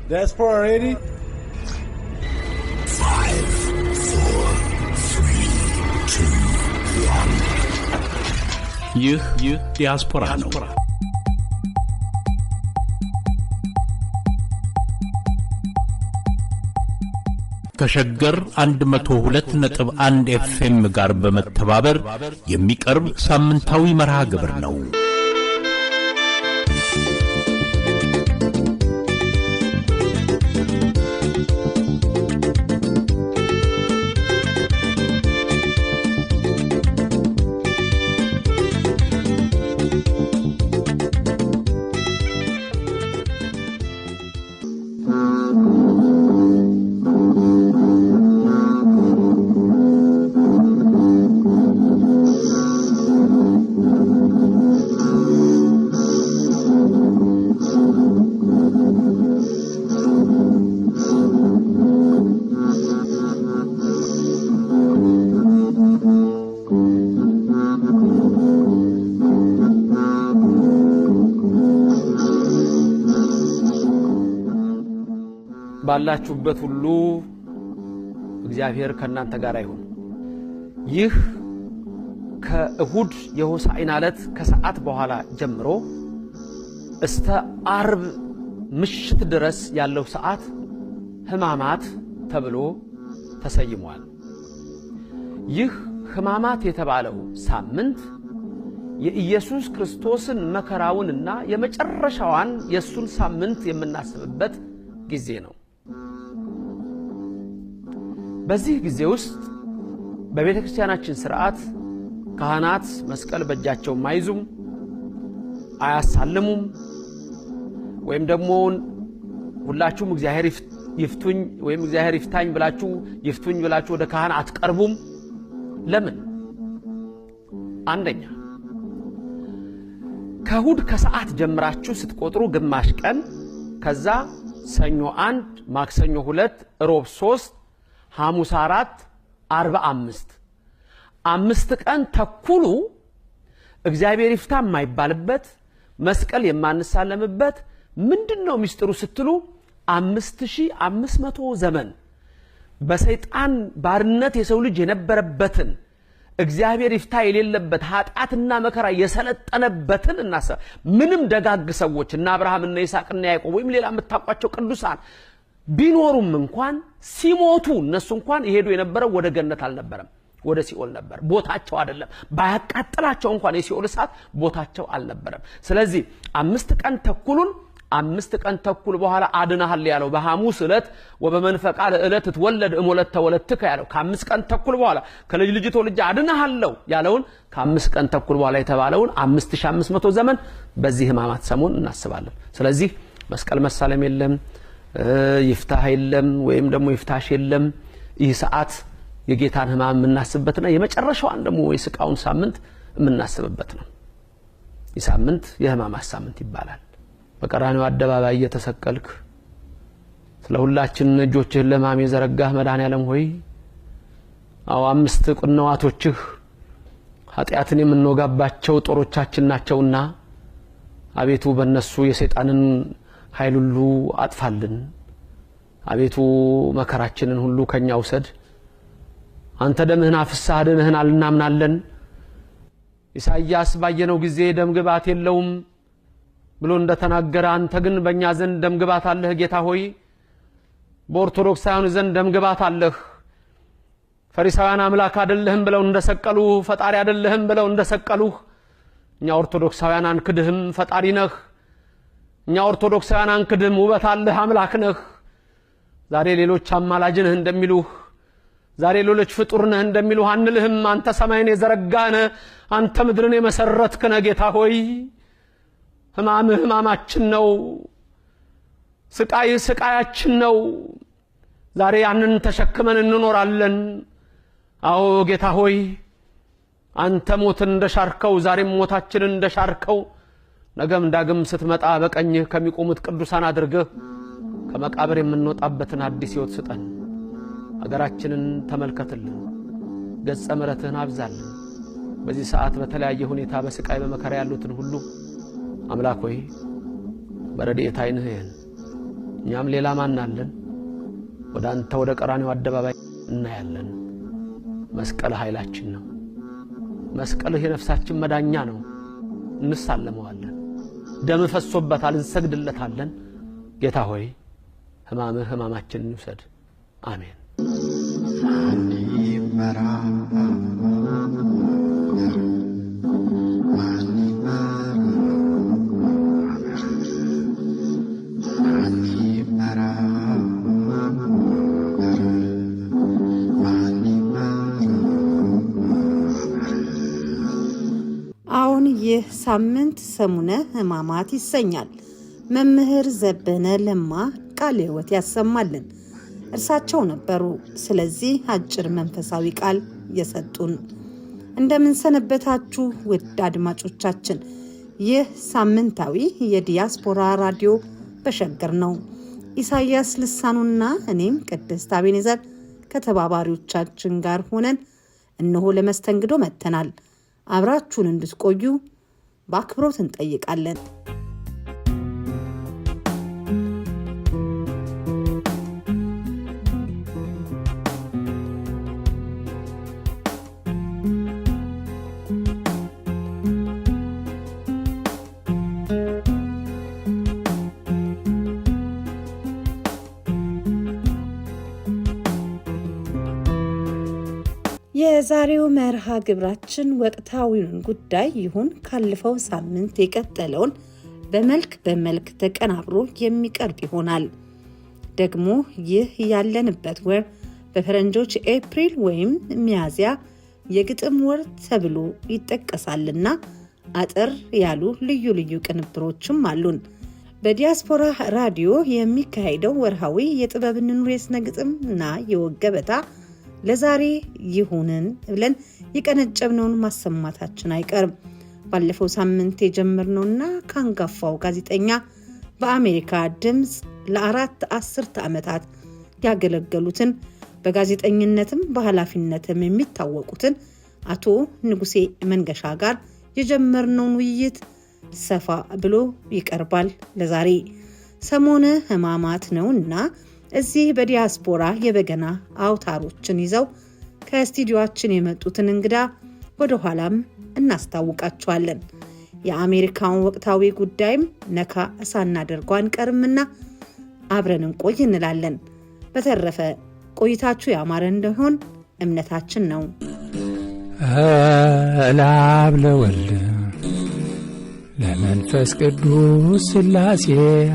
Diaspora ready? 5, 4, 3, 2, 1. ይህ ዲያስፖራ ነው። ከሸገር 102.1 ኤፍኤም ጋር በመተባበር የሚቀርብ ሳምንታዊ መርሃ ግብር ነው። ባላችሁበት ሁሉ እግዚአብሔር ከናንተ ጋር ይሁን። ይህ ከእሁድ የሆሳዕና ዕለት ከሰዓት በኋላ ጀምሮ እስከ ዓርብ ምሽት ድረስ ያለው ሰዓት ሕማማት ተብሎ ተሰይሟል። ይህ ሕማማት የተባለው ሳምንት የኢየሱስ ክርስቶስን መከራውንና የመጨረሻዋን የሱን ሳምንት የምናስብበት ጊዜ ነው። በዚህ ጊዜ ውስጥ በቤተ ክርስቲያናችን ሥርዓት ካህናት መስቀል በእጃቸው ማይዙም፣ አያሳልሙም፣ ወይም ደግሞ ሁላችሁም እግዚአብሔር ይፍቱኝ ወይም እግዚአብሔር ይፍታኝ ብላችሁ ይፍቱኝ ብላችሁ ወደ ካህን አትቀርቡም። ለምን? አንደኛ ከእሁድ ከሰዓት ጀምራችሁ ስትቆጥሩ ግማሽ ቀን፣ ከዛ ሰኞ 1፣ ማክሰኞ 2፣ ሮብ 3፣ ሐሙስ 4፣ ዓርብ 5 5 ቀን ተኩሉ እግዚአብሔር ይፍታ የማይባልበት መስቀል የማንሳለምበት ምንድነው ሚስጥሩ ስትሉ 5500 ዘመን በሰይጣን ባርነት የሰው ልጅ የነበረበትን እግዚአብሔር ይፍታ የሌለበት ኃጢአትና መከራ የሰለጠነበትን እናሰብ። ምንም ደጋግ ሰዎች እና አብርሃም እና ይስሐቅ እና ያዕቆብ ወይም ሌላ የምታውቋቸው ቅዱሳን ቢኖሩም እንኳን ሲሞቱ እነሱ እንኳን ይሄዱ የነበረው ወደ ገነት አልነበረም፣ ወደ ሲኦል ነበር። ቦታቸው አይደለም። ባያቃጥላቸው እንኳን የሲኦል እሳት ቦታቸው አልነበረም። ስለዚህ 5 ቀን ተኩሉን 5 ቀን ተኩል በኋላ አድነሃል ያለው በሐሙስ ዕለት ወበመንፈቃ ዕለት ትወለድ እሞለት ተወለድከ ያለው ከ5 ቀን ተኩል በኋላ ከልጅ ልጅ ተወልጄ አድነሃለሁ ያለውን ከ5 ቀን ተኩል በኋላ የተባለውን 5500 ዘመን በዚህ ሕማማት ሰሞን እናስባለን። ስለዚህ መስቀል መሳለም የለም፣ ይፍታህ የለም፣ ወይም ደግሞ ይፍታሽ የለም። ይህ ሰዓት የጌታን ሕማም የምናስብበትና የመጨረሻውን ደግሞ የስቃውን ሳምንት የምናስብበት ነው። ይህ ሳምንት የሕማማት ሳምንት ይባላል። በቀራንዮ አደባባይ እየተሰቀልክ ስለ ሁላችን እጆችህን ለሕማም የዘረጋህ መድኃኔዓለም ሆይ፣ አዎ 5 ቅንዋቶችህ ኃጢአትን የምንወጋባቸው ጦሮቻችን ናቸውና አቤቱ በእነሱ የሰይጣንን ኃይል ሁሉ አጥፋልን። አቤቱ መከራችንን ሁሉ ከኛ ውሰድ። አንተ ደምህን አፍስሰህ አድነህናል እናምናለን። ኢሳይያስ ባየነው ጊዜ ደም ግባት የለውም ብሎ እንደተናገረ አንተ ግን በእኛ ዘንድ ደም ግባት አለህ ጌታ ሆይ። በኦርቶዶክሳውያን ዘንድ ደም ግባት አለህ። ፈሪሳውያን አምላክ አይደለህም ብለው እንደሰቀሉህ፣ ፈጣሪ አይደለህም ብለው እንደሰቀሉህ እኛ ኦርቶዶክሳውያን አንክድህም፣ ፈጣሪ ነህ። እኛ ኦርቶዶክሳውያን አንክድህም፣ ውበት አለህ፣ አምላክ ነህ። ዛሬ ሌሎች አማላጅ ነህ እንደሚሉህ፣ ዛሬ ሌሎች ፍጡር ነህ እንደሚሉህ አንልህም። አንተ ሰማይን የዘረጋህ ነህ፣ አንተ ምድርን የመሰረትክ ነህ ጌታ ሆይ። ሕማምህ ሕማማችን ነው፣ ስቃይህ ስቃያችን ነው። ዛሬ ያንን ተሸክመን እንኖራለን። አዎ ጌታ ሆይ፣ አንተ ሞትን እንደሻርከው ዛሬም ሞታችንን እንደሻርከው ነገም ዳግም ስትመጣ በቀኝህ ከሚቆሙት ቅዱሳን አድርገህ ከመቃብር የምንወጣበትን አዲስ ሕይወት ስጠን። አገራችንን ተመልከትልን፣ ገጸ ምሕረትህን አብዛልን። በዚህ ሰዓት በተለያየ ሁኔታ በስቃይ በመከራ ያሉትን ሁሉ አምላክ ሆይ በረድኤት ዓይንህ እኛም ሌላ ማን አለን? ወደ አንተ ወደ ቀራንዮ አደባባይ እናያለን። መስቀል ኃይላችን ነው። መስቀል የነፍሳችን መዳኛ ነው። እንሳለመዋለን። ደም ፈሶበታል፣ እንሰግድለታለን። ጌታ ሆይ ሕማምህ ሕማማችንን ይውሰድ። አሜን። አሁን ይህ ሳምንት ሰሙነ ሕማማት ይሰኛል። መምህር ዘበነ ለማ ቃለ ሕይወት ያሰማልን እርሳቸው ነበሩ። ስለዚህ አጭር መንፈሳዊ ቃል የሰጡን። እንደምን ሰነበታችሁ ውድ አድማጮቻችን። ይህ ሳምንታዊ የዲያስፖራ ራዲዮ በሸገር ነው። ኢሳያስ ልሳኑና እኔም ቅድስት አቤኔዘር ከተባባሪዎቻችን ጋር ሆነን እነሆ ለመስተንግዶ መጥተናል። አብራችሁን እንድትቆዩ በአክብሮት እንጠይቃለን። የዛሬው መርሃ ግብራችን ወቅታዊውን ጉዳይ ይሁን ካለፈው ሳምንት የቀጠለውን በመልክ ተቀናብሮ የሚቀርብ ይሆናል። ደግሞ ይህ ያለንበት ወር በፈረንጆች ኤፕሪል ወይም ሚያዝያ የግጥም ወር ተብሎ ይጠቀሳልና አጠር ያሉ ልዩ ልዩ ቅንብሮችም አሉን። በዲያስፖራ ራዲዮ የሚካሄደው ወርሃዊ የጥበብ እንኑር የስነ ግጥምና የወግ ገበታ ለዛሬ ይሁንን ብለን የቀነጨብነውን ማሰማታችን አይቀርም። ባለፈው ሳምንት የጀመርነውና ካንጋፋው ጋዜጠኛ በአሜሪካ ድምጽ ለ4 አስርተ ዓመታት ያገለገሉትን በጋዜጠኝነትም በኃላፊነትም የሚታወቁትን አቶ ንጉሴ መንገሻ ጋር የጀመርነውን ውይይት ሰፋ ብሎ ይቀርባል። ለዛሬ ሰሞነ ሕማማት ነውና እዚህ በዲያስፖራ የበገና አውታሮችን ይዘው ከስቱዲዮአችን የመጡትን እንግዳ ወደ ኋላም እናስታውቃቸዋለን። የአሜሪካውን ወቅታዊ ጉዳይም ነካ ሳናደርገው አንቀርምና አብረን እንቆይ እንላለን። በተረፈ ቆይታችሁ ያማረ እንደሆን እምነታችን ነው። ለአብ ለወልድ ለመንፈስ ቅዱስ ሥላሴ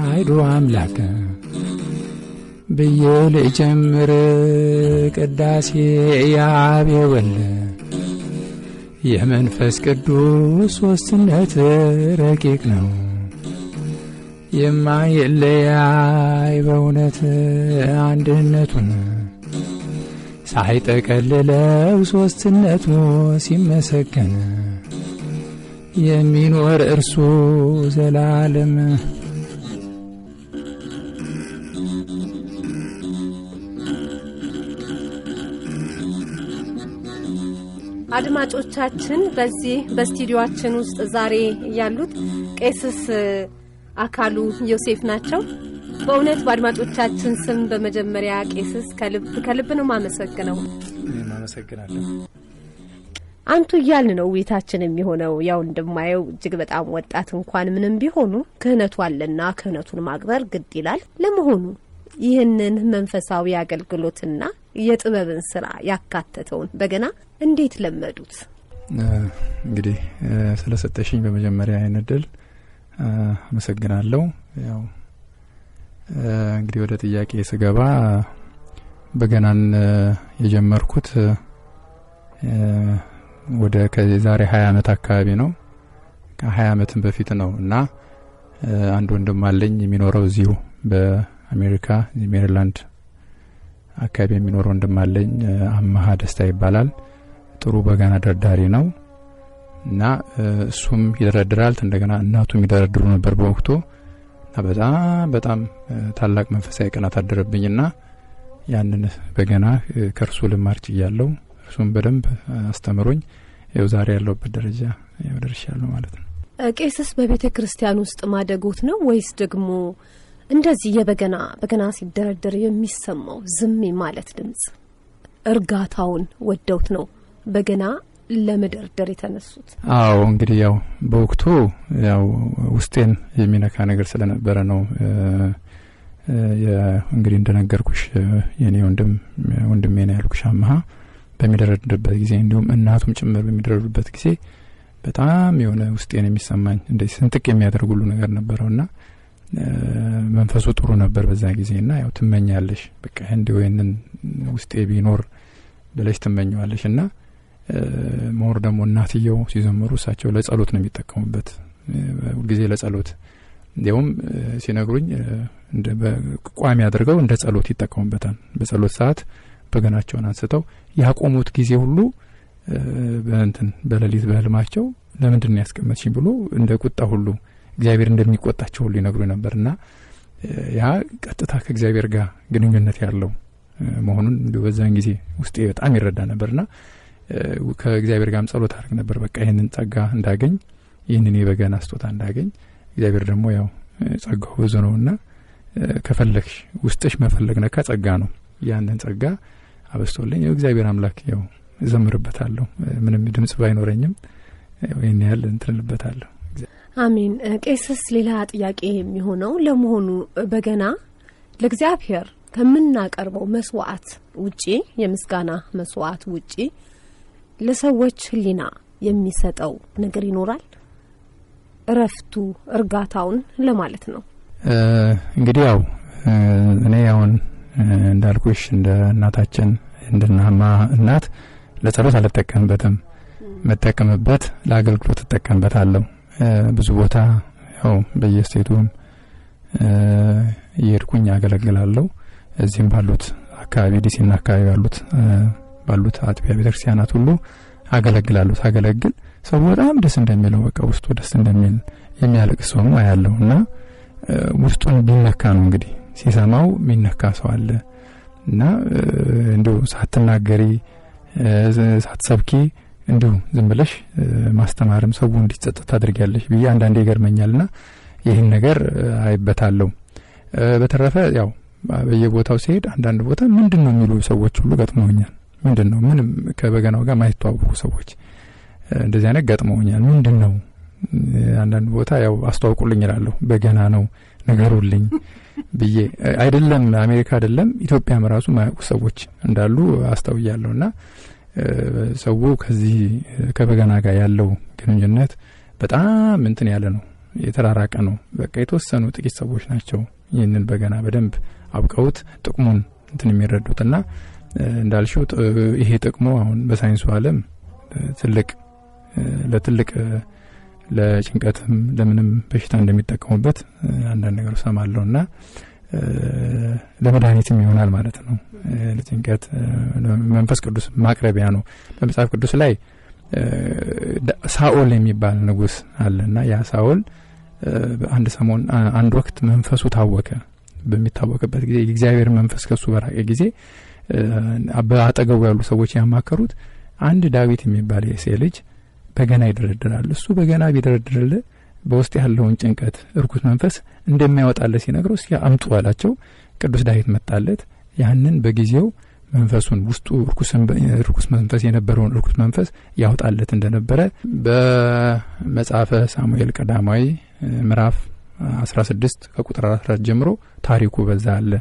አይዱ አምላክ ብዬ ልጀምር ቅዳሴ የአብ የወልድ የመንፈስ ቅዱስ ሦስትነት ረቂቅ ነው የማይለያይ በእውነት አንድነቱን ሳይጠቀልለው ሦስትነቱ ሲመሰገን የሚኖር እርሱ ዘላለም። አድማጮቻችን በዚህ በስቱዲዮአችን ውስጥ ዛሬ ያሉት ቄስስ አካሉ ዮሴፍ ናቸው። በእውነት በአድማጮቻችን ስም በመጀመሪያ ቄስስ ከልብ ነው ማመሰግነው። ማመሰግናለሁ። አንቱ እያልን ነው ውይይታችን የሚሆነው። ያው እንደማየው እጅግ በጣም ወጣት እንኳን ምንም ቢሆኑ ክህነቱ አለና ክህነቱን ማክበር ግድ ይላል። ለመሆኑ ይህንን መንፈሳዊ አገልግሎትና የጥበብን ስራ ያካተተውን በገና እንዴት ለመዱት? እንግዲህ ስለሰጠሽኝ በመጀመሪያ አይነደል አመሰግናለሁ። ያው እንግዲህ ወደ ጥያቄ ስገባ በገናን የጀመርኩት ወደ ከዛሬ 20 ዓመት አካባቢ ነው። ከ20 ዓመትም በፊት ነው እና አንድ ወንድም አለኝ የሚኖረው እዚሁ በአሜሪካ ሜሪላንድ አካባቢ የሚኖረው ወንድም አለኝ። አማሃ ደስታ ይባላል። ጥሩ በገና ደርዳሪ ነው እና እሱም ይደረድራል። እንደገና እናቱም ይደረድሩ ነበር በወቅቱ እና በጣም ታላቅ መንፈሳዊ ቅናት አደረብኝና ያንን በገና ከርሱ ልማር ችያለሁ። እርሱም በደንብ አስተምሮኝ ያው ዛሬ ያለውበት ደረጃ ደርሻለሁ ማለት ነው። ቄስስ በቤተ ክርስቲያን ውስጥ ማደጎት ነው ወይስ ደግሞ እንደዚህ በገና ሲደረደር የሚሰማው ዝም ማለት ድምጽ እርጋታውን ወደውት ነው በገና ለመደርደር የተነሱት? አዎ እንግዲህ ያው በወቅቱ ያው ውስጤን የሚነካ ነገር ስለነበረ ነው። እንግዲህ እንደነገርኩሽ የኔ ወንድሜ ነው ያልኩሽ አማሃ በሚደረድርበት ጊዜ እንዲሁም እናቱም ጭምር በሚደረድርበት ጊዜ በጣም የሆነ ውስጤን የሚሰማኝ እንደዚህ ስንጥቅ የሚያደርግ ሁሉ ነገር ነበረውና መንፈሱ ጥሩ ነበር በዛ ጊዜና ያው ትመኛለሽ በቃ እንዲው ይሄንን ውስጤ ቢኖር ብለሽ ትመኛለሽና ሞር ደግሞ እናትየው ሲዘምሩ እሳቸው ለጸሎት ነው የሚጠቀሙበት ጊዜ ለጸሎት እንዲያውም ሲነግሩኝ እንደ በቋሚ አድርገው እንደ ጸሎት ይጠቀሙበታል። በጸሎት ሰዓት በገናቸውን አንስተው ያቆሙት ጊዜ ሁሉ በሌሊት በህልማቸው ለምንድን ነው ያስቀመጥሽኝ ብሎ እንደ ቁጣ ሁሉ እግዚአብሔር እንደሚቆጣቸው ሁሉ ይነግሩ ነበርና ያ ቀጥታ ከእግዚአብሔር ጋር ግንኙነት ያለው መሆኑን በዛን ጊዜ ውስጤ በጣም ይረዳ ነበርና ከእግዚአብሔር ጋርም ጸሎት አድርግ ነበር። በቃ ይሄንን ጸጋ እንዳገኝ ይሄንን የበገና ስጦታ እንዳገኝ እግዚአብሔር ደግሞ ያው ጸጋው ብዙ ነውና ከፈለግሽ ውስጥሽ መፈለግ ነካ ጸጋ ነው። ያንን ጸጋ አበስቶልኝ እግዚአብሔር አምላክ ያው ዘምርበታለሁ ምንም ድምጽ ባይኖረኝም ይሄን ያህል እንትልበታለሁ። አሜን። ቄስስ ሌላ ጥያቄ የሚሆነው ለመሆኑ በገና ለእግዚአብሔር ከምናቀርበው መስዋዕት ውጪ የምስጋና መስዋዕት ውጪ ለሰዎች ህሊና የሚሰጠው ነገር ይኖራል? እረፍቱ እርጋታውን ለማለት ነው። እንግዲህ ያው እኔ አሁን እንዳልኩሽ እንደ እናታችን እንደናማ እናት ለጸሎት አልተጠቀምበትም። መጠቀምበት ለአገልግሎት ተጠቀምበታለሁ። ብዙ ቦታ ያው በየስቴቱም እየሄድኩኝ አገለግላለሁ። እዚህም ባሉት አካባቢ ዲሲና አካባቢ ባሉት አጥቢያ ቤተክርስቲያናት ሁሉ አገለግላለሁ። ሳገለግል ሰው በጣም ደስ እንደሚለው በቃ ውስጡ ደስ እንደሚል የሚያለቅስ ሰው ነው ያለውና ውስጡን ቢነካ ነው እንግዲህ ሲሰማው የሚነካ ሰው አለ እና እንዲሁ ሳትናገሪ ሳትሰብኪ እንዲሁ ዝም ብለሽ ማስተማርም ሰው እንዲጸጸት ታድርጊያለሽ ብዬ አንዳንዴ ይገርመኛልና ይሄን ነገር አይበታለሁ። በተረፈ ያው በየቦታው ሲሄድ አንዳንድ ቦታ ምንድነው የሚሉ ሰዎች ሁሉ ገጥመውኛል። ምንድነው ምንም ከበገናው ጋር ማይተዋወቁ ሰዎች እንደዚህ አይነት ገጥመውኛል። ምንድነው አንዳንድ ቦታ ያው አስተዋውቁልኝ ይላሉ። በገና ነው ነገሩልኝ ብዬ አይደለም አሜሪካ አይደለም ኢትዮጵያም ራሱ ማያውቁ ሰዎች እንዳሉ አስተውያለሁና ሰው ከዚህ ከበገና ጋር ያለው ግንኙነት በጣም እንትን ያለ ነው፣ የተራራቀ ነው። በቃ የተወሰኑ ጥቂት ሰዎች ናቸው ይህንን በገና በደንብ አብቀውት ጥቅሙን እንትን የሚረዱትና እንዳልሽው ይሄ ጥቅሙ አሁን በሳይንሱ ዓለም ለትልቅ ለጭንቀትም ለምንም በሽታ እንደሚጠቀሙበት አንዳንድ ነገር ሰማለሁና ለመድኃኒትም ይሆናል ማለት ነው። ለጭንቀት መንፈስ ቅዱስ ማቅረቢያ ነው። በመጽሐፍ ቅዱስ ላይ ሳኦል የሚባል ንጉስ አለና ያ ሳኦል አንድ ሰሞን አንድ ወቅት መንፈሱ ታወከ። በሚታወቅበት ጊዜ የእግዚአብሔር መንፈስ ከሱ በራቀ ጊዜ በአጠገቡ ያሉ ሰዎች ያማከሩት አንድ ዳዊት የሚባል የእሴይ ልጅ በገና ይደረድራል። እሱ በገና ቢደረድርልህ በውስጥ ያለውን ጭንቀት እርኩስ መንፈስ እንደማይወጣለት ሲነግረው እስኪ አምጡ አላቸው። ቅዱስ ዳዊት መጣለት። ያንን በጊዜው መንፈሱን ውስጡ እርኩስ መንፈስ የነበረውን እርኩስ መንፈስ ያወጣለት እንደነበረ በመጽሐፈ ሳሙኤል ቀዳማዊ ምዕራፍ 16 ከቁጥር 14 ጀምሮ ታሪኩ በዛ አለ።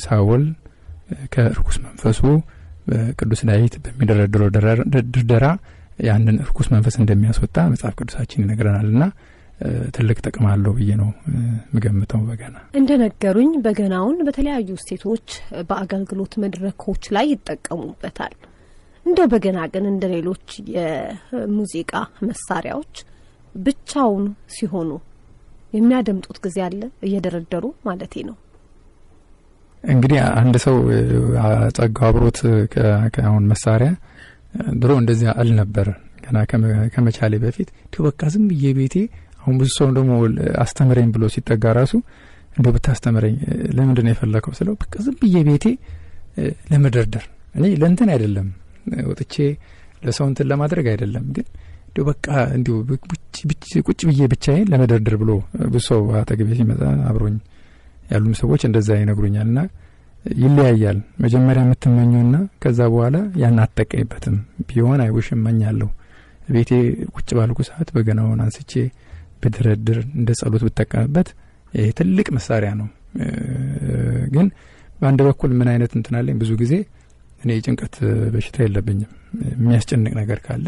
ሳኦል ከእርኩስ መንፈሱ ቅዱስ ዳዊት በሚደረድረው ድርደራ ያንን እርኩስ መንፈስ እንደሚያስወጣ መጽሐፍ ቅዱሳችን ይነግረናልና ትልቅ ጥቅም አለው ብዬ ነው ምገምተው። በገና እንደነገሩኝ በገናውን በተለያዩ ስቴቶች በአገልግሎት መድረኮች ላይ ይጠቀሙበታል። እንደው በገና ግን እንደሌሎች የሙዚቃ መሳሪያዎች ብቻውን ሲሆኑ የሚያደምጡት ጊዜ አለ እየደረደሩ ማለቴ ነው። እንግዲህ አንድ ሰው ጸጋው አብሮት ከአሁን መሳሪያ ድሮ እንደዚህ አልነበረ ገና ከመቻሌ በፊት በቃ ዝም በየቤቴ አሁን ብዙ ሰው ደግሞ አስተምረኝ ብሎ ሲጠጋ ራሱ እንደው ብታስተምረኝ ለምንድን ነው የፈለከው ስለው በቃ ዝም በየቤቴ ለመደርደር እኔ ለእንትን አይደለም ወጥቼ ለሰው እንትን ለማድረግ አይደለም ግን እንደው በቃ እንደው ቁጭ ብዬ ብቻዬን ለመደርደር ብሎ ብዙ ሰው አጠገቤ ሲመጣ አብሮኝ ያሉም ሰዎች እንደዛ ይነግሩኛልና ይለያያል። መጀመሪያ የምትመኘውና ከዛ በኋላ ያን አትጠቀምበትም ቢሆን አይውሽ እመኛለሁ። ቤቴ ቁጭ ባልኩ ሰዓት በገናውን አንስቼ ብድረድር እንደ ጸሎት ብጠቀምበት ይሄ ትልቅ መሳሪያ ነው። ግን በአንድ በኩል ምን አይነት እንትናለኝ ብዙ ጊዜ እኔ ጭንቀት በሽታ የለብኝም። የሚያስጨንቅ ነገር ካለ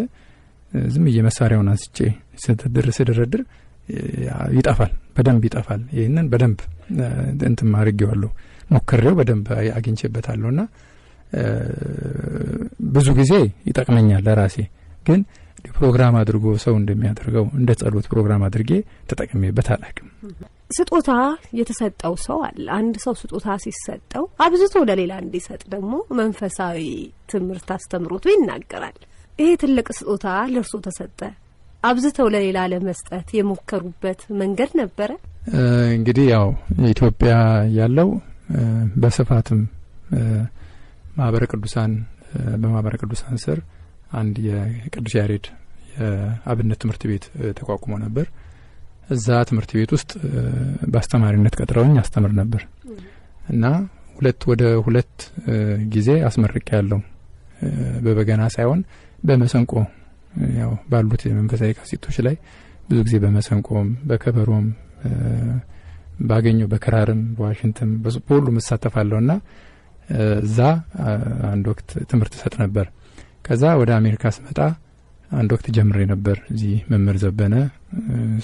ዝም በየመሳሪያውን አንስቼ ስደረድር ይጣፋል፣ በደንብ ይጣፋል። ይሄንን በደንብ እንትን ማድረግየዋለሁ፣ ሞክሬው በደንብ አግኝቼበታለሁና ብዙ ጊዜ ይጠቅመኛል ለራሴ። ግን ፕሮግራም አድርጎ ሰው እንደሚያደርገው እንደ ጸሎት ፕሮግራም አድርጌ ተጠቅሜበት አላውቅም። ስጦታ የተሰጠው ሰው አለ። አንድ ሰው ስጦታ ሲሰጠው አብዝቶ ለሌላ እንዲሰጥ ደግሞ መንፈሳዊ ትምህርት አስተምሮቱ ይናገራል። ይሄ ትልቅ ስጦታ ለርሶ ተሰጠ። አብዝተው ለሌላ ለመስጠት የሞከሩበት መንገድ ነበረ? እንግዲህ ያው ኢትዮጵያ ያለው በስፋትም ማህበረ ቅዱሳን በማህበረ ቅዱሳን ስር አንድ የቅዱስ ያሬድ የአብነት ትምህርት ቤት ተቋቁሞ ነበር። እዛ ትምህርት ቤት ውስጥ በአስተማሪነት ቀጥረውኝ አስተምር ነበር እና ወደ ሁለት ጊዜ አስመርቄ ያለው በበገና ሳይሆን በመሰንቆ ያው ባሉት መንፈሳዊ ካሴቶች ላይ ብዙ ጊዜ በመሰንቆም በከበሮም ባገኘው በክራርም በዋሽንትም በሁሉ መሳተፋለሁና እዛ አንድ ወቅት ትምህርት ሰጥ ነበር። ከዛ ወደ አሜሪካ ስመጣ አንድ ወቅት ጀምሬ ነበር እዚህ መምህር ዘበነ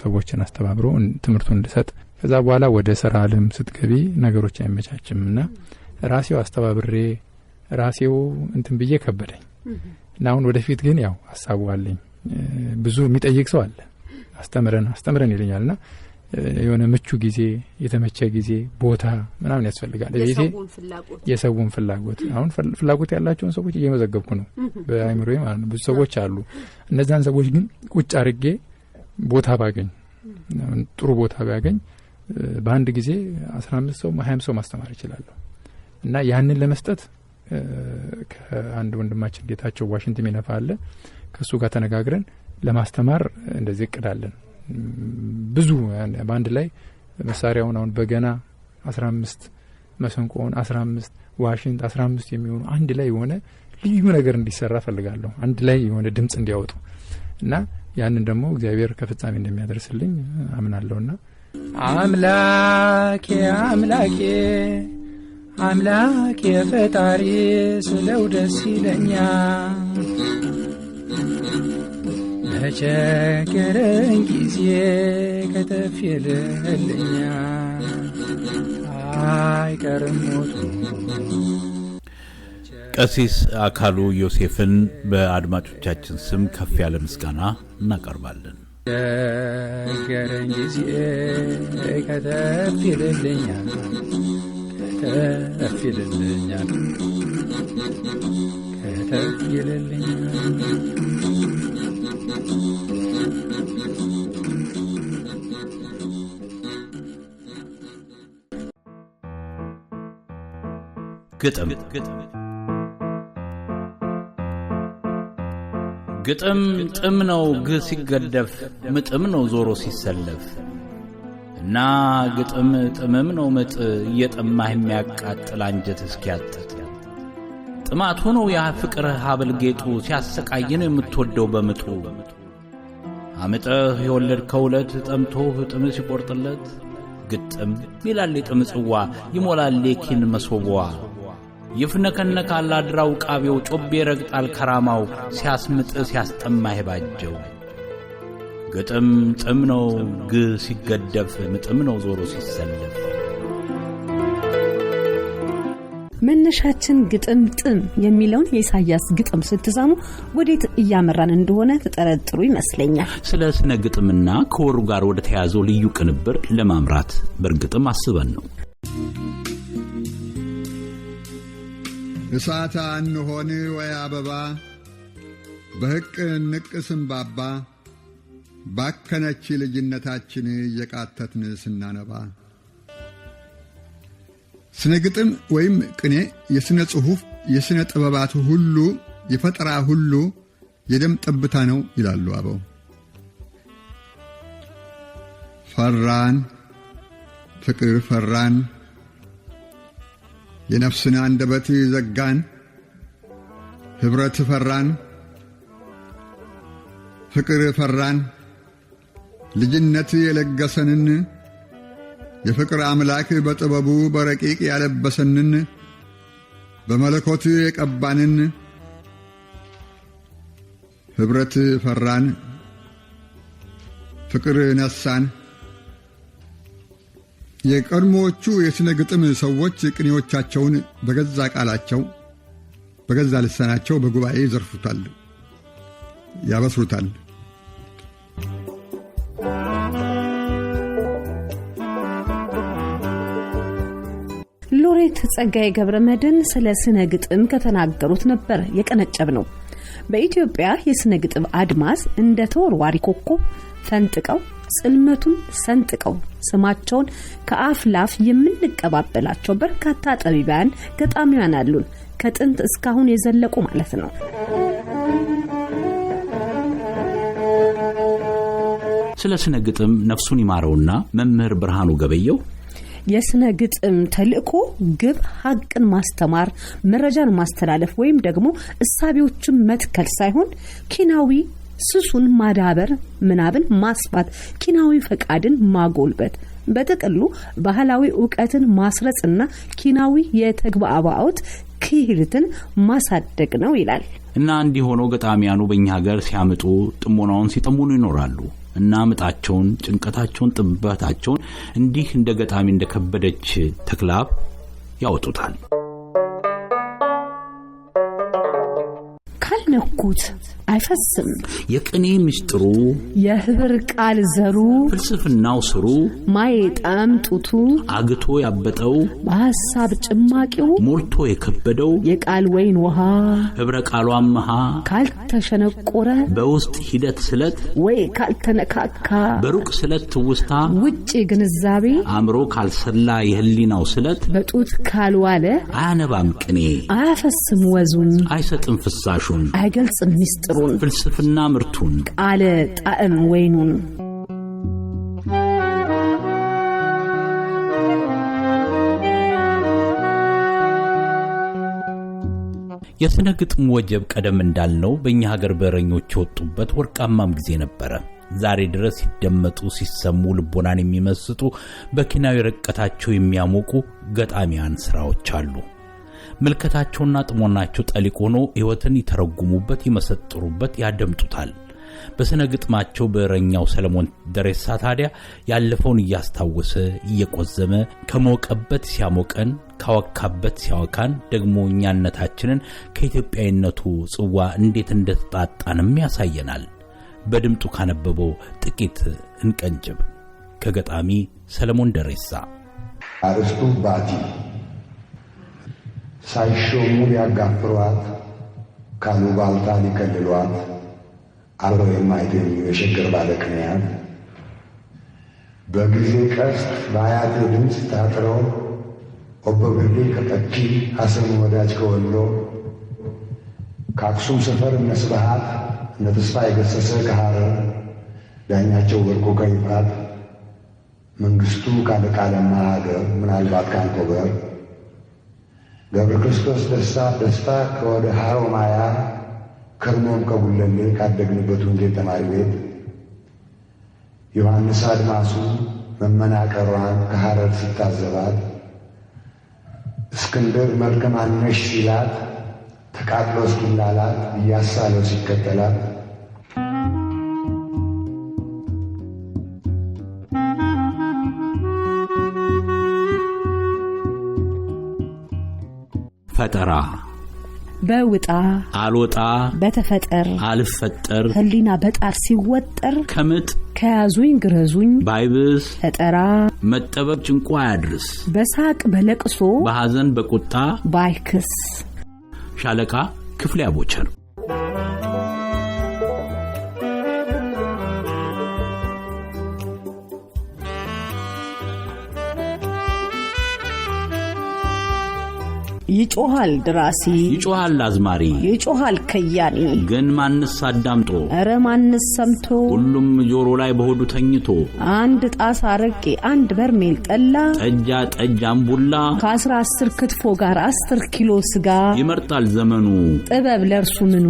ሰዎችን አስተባብሮ ትምህርቱን እንድሰጥ። ከዛ በኋላ ወደ ስራ ዓለም ስትገቢ ነገሮች አይመቻችምና ራሴው አስተባብሬ ራሴው እንትን ብዬ ከበደኝ እና አሁን ወደፊት ግን ያው ሐሳቡ አለኝ። ብዙ የሚጠይቅ ሰው አለ አስተምረን ይለኛልና የሆነ ምቹ ጊዜ የተመቸ ጊዜ ቦታ ምናምን ያስፈልጋል። የሰውን ፍላጎት አሁን ፍላጎት ያላቸውን ሰዎች እየመዘገብኩ ነው በአይምሮዬ ማለት ነው። ብዙ ሰዎች አሉ። እነዛን ሰዎች ግን ቁጭ አድርጌ ቦታ ባገኝ ጥሩ ቦታ ባገኝ በአንድ ጊዜ 15 ሰው 20 ሰው ማስተማር እችላለሁ እና ያንን ለመስጠት ከአንድ ወንድማችን ጌታቸው ዋሽንግተን የሚነፋ አለ። ከሱ ጋር ተነጋግረን ለማስተማር እንደዚህ እቅዳለን። ብዙ በአንድ ላይ መሳሪያውን አሁን በገና 15 መሰንቆውን 15 ዋሽንት 15 የሚሆኑ አንድ ላይ የሆነ ልዩ ነገር እንዲሰራ ፈልጋለሁ። አንድ ላይ የሆነ ድምጽ እንዲያወጡ እና ያንን ደግሞ እግዚአብሔር ከፍጻሜ እንደሚያደርስልኝ አምናለሁና አምላኬ አምላኬ አምላኬ ፈጣሪ ስለው ደስ ይለኛል። በቸገረኝ ጊዜ ከተፍ ይልልኛል አይቀርም ሞቱ። ቀሲስ አካሉ ዮሴፍን በአድማጮቻችን ስም ከፍ ያለ ምስጋና እናቀርባለን። ቸገረኝ ጊዜ ከተፍ ይልልኛል ከተፍ ይልልኛል ከተፍ ይልልኛል ግጥም ግጥም ጥም ነው ግ ሲገደፍ ምጥም ነው ዞሮ ሲሰለፍ እና ግጥም ጥምም ነው ምጥ እየጠማህ የሚያቃጥል አንጀት እስኪያጥጥ ጥማቱ ነው ያ ፍቅር ሀብል ጌጡ ሲያሰቃየን የምትወደው በምጡ አምጠህ የወለድከው ዕለት ጠምቶህ ጥም ሲቆርጥለት ግጥም ይላል የጥም ጽዋ ይሞላል የኪን መሶቧ ይፍነከነካል አድራው ቃቤው ጮቤ ረግጣል ከራማው ሲያስምጥ ሲያስጠማህ ባጀው ግጥም ጥም ነው ግ ሲገደፍ ምጥም ነው ዞሮ ሲሰለፍ። መነሻችን ግጥም ጥም የሚለውን የኢሳያስ ግጥም ስትሰሙ ወዴት እያመራን እንደሆነ ተጠረጥሩ ይመስለኛል። ስለ ስነ ግጥምና ከወሩ ጋር ወደ ተያዘው ልዩ ቅንብር ለማምራት በርግጥም አስበን ነው። እሳታ እንሆን ወይ አበባ በሕቅ ንቅስም ባባ ባከነች ልጅነታችን የቃተትን ስናነባ ስነ ግጥም ወይም ቅኔ የስነ ጽሑፍ የስነ ጥበባት ሁሉ የፈጠራ ሁሉ የደም ጠብታ ነው ይላሉ አበው። ፈራን ፍቅር ፈራን የነፍስን አንደበት ዘጋን፣ ኅብረት ፈራን፣ ፍቅር ፈራን፣ ልጅነት የለገሰንን የፍቅር አምላክ በጥበቡ በረቂቅ ያለበሰንን በመለኮት የቀባንን ኅብረት ፈራን፣ ፍቅር ነሳን። የቀድሞዎቹ የሥነ ግጥም ሰዎች ቅኔዎቻቸውን በገዛ ቃላቸው በገዛ ልሳናቸው በጉባኤ ይዘርፉታል፣ ያበስሩታል። ሎሬት ጸጋዬ ገብረመድኅን ስለ ስነ ግጥም ከተናገሩት ነበር የቀነጨብነው። በኢትዮጵያ የስነ ግጥም አድማስ እንደ ተወርዋሪ ኮከብ ፈንጥቀው ጽልመቱን ሰንጥቀው ስማቸውን ከአፍ ላፍ የምንቀባበላቸው በርካታ ጠቢባን ገጣሚያን አሉን፣ ከጥንት እስካሁን የዘለቁ ማለት ነው። ስለ ስነ ግጥም ነፍሱን ይማረውና መምህር ብርሃኑ ገበየው የስነ ግጥም ተልእኮ ግብ ሐቅን ማስተማር፣ መረጃን ማስተላለፍ ወይም ደግሞ እሳቤዎችን መትከል ሳይሆን ኪናዊ ስሱን ማዳበር፣ ምናብን ማስፋት፣ ኪናዊ ፈቃድን ማጎልበት፣ በጥቅሉ ባህላዊ ዕውቀትን ማስረጽና ኪናዊ የተግባባኦት ክህሎትን ማሳደግ ነው ይላል። እና እንዲህ ሆኖ ገጣሚያኑ በእኛ ሀገር ሲያመጡ ጥሞናውን ሲጠሙኑ ይኖራሉ። እና ምጣቸውን፣ ጭንቀታቸውን፣ ጥበታቸውን እንዲህ እንደ ገጣሚ እንደከበደች ተክላብ ያወጡታል። ካልነኩት አይፈስም የቅኔ ምስጥሩ የህብር ቃል ዘሩ ፍልስፍናው ስሩ ማይጣም ጡቱ አግቶ ያበጠው በሐሳብ ጭማቂው ሞልቶ የከበደው የቃል ወይን ውሃ ህብረ ቃሉ አመሃ ካልተሸነቆረ በውስጥ ሂደት ስለት ወይ ካልተነካካ በሩቅ ስለት ትውስታ ውጪ ግንዛቤ አምሮ ካልሰላ የህሊናው ስለት በጡት ካልዋለ አያነባም ቅኔ አያፈስም ወዙን አይሰጥም ፍሳሹን አይገልጽም ምስጥሩን ፍልስፍና ምርቱን ቃለ ጣዕም ወይኑን። የስነ ግጥም ወጀብ ቀደም እንዳልነው በእኛ ሀገር በረኞች የወጡበት ወርቃማም ጊዜ ነበረ። ዛሬ ድረስ ሲደመጡ ሲሰሙ ልቦናን የሚመስጡ በኪናዊ ረቀታቸው የሚያሞቁ ገጣሚያን ስራዎች አሉ። መልከታቸውና ጥሞናቸው ጠሊቅ ሆኖ ህይወትን ይተረጉሙበት፣ ይመሰጥሩበት፣ ያደምጡታል። በስነ ግጥማቸው በረኛው ሰለሞን ደሬሳ ታዲያ ያለፈውን እያስታወሰ እየቆዘመ ከሞቀበት ሲያሞቀን ካወካበት ሲያወካን ደግሞ እኛነታችንን ከኢትዮጵያዊነቱ ጽዋ እንዴት እንደተጣጣንም ያሳየናል። በድምጡ ካነበበው ጥቂት እንቀንጭብ። ከገጣሚ ሰለሞን ደሬሳ። አርስቱ ባቲ ሳይሾሙ ሊያጋፍሯት ካሉባልታ ሊከልሏት አብረው የማይተኙ የሸገር ባለቅኔያት በጊዜ ቀስት በአያቴ ድምፅ ታጥረው ኦበግሌ ከጠኪ ሐሰን ወዳጅ ከወሎ ከአክሱም ሰፈር እነ ስብሃት እነ ተስፋ የገሰሰ ከሐረር ዳኛቸው ወርቁ ከይፋት መንግሥቱ ካለቃለማ ሀገር ምናልባት ካንኮበር ገብረ ክርስቶስ ደስታ ከወደ ሐሮማያ ከርሞም ከጉለሌ ካደግንበት ወንጌል ተማሪ ቤት ዮሐንስ አድማሱ መመናቀሯን ከሐረር ሲታዘባት እስክንድር መልከ ማነሽ ሲላት ተቃጥሎ እስኪላላት እያሳለው ሲከተላት ፈጠራ በውጣ አልወጣ በተፈጠር አልፈጠር ህሊና በጣር ሲወጠር ከምጥ ከያዙኝ ግረዙኝ ባይብስ ፈጠራ መጠበብ ጭንቋ ያድርስ በሳቅ በለቅሶ በሐዘን በቁጣ ባይክስ። ሻለቃ ክፍሌ አቦቸር። ይጮሃል ድራሲ ይጮሃል አዝማሪ ይጮሃል ከያኒ ግን ማንስ አዳምጦ ኧረ ማንስ ሰምቶ ሁሉም ጆሮ ላይ በሆዱ ተኝቶ አንድ ጣሳ አረቄ አንድ በርሜል ጠላ ጠጅ አምቡላ ከ10 ክትፎ ጋር 10 ኪሎ ስጋ ይመርጣል ዘመኑ ጥበብ ለርሱ ምኑ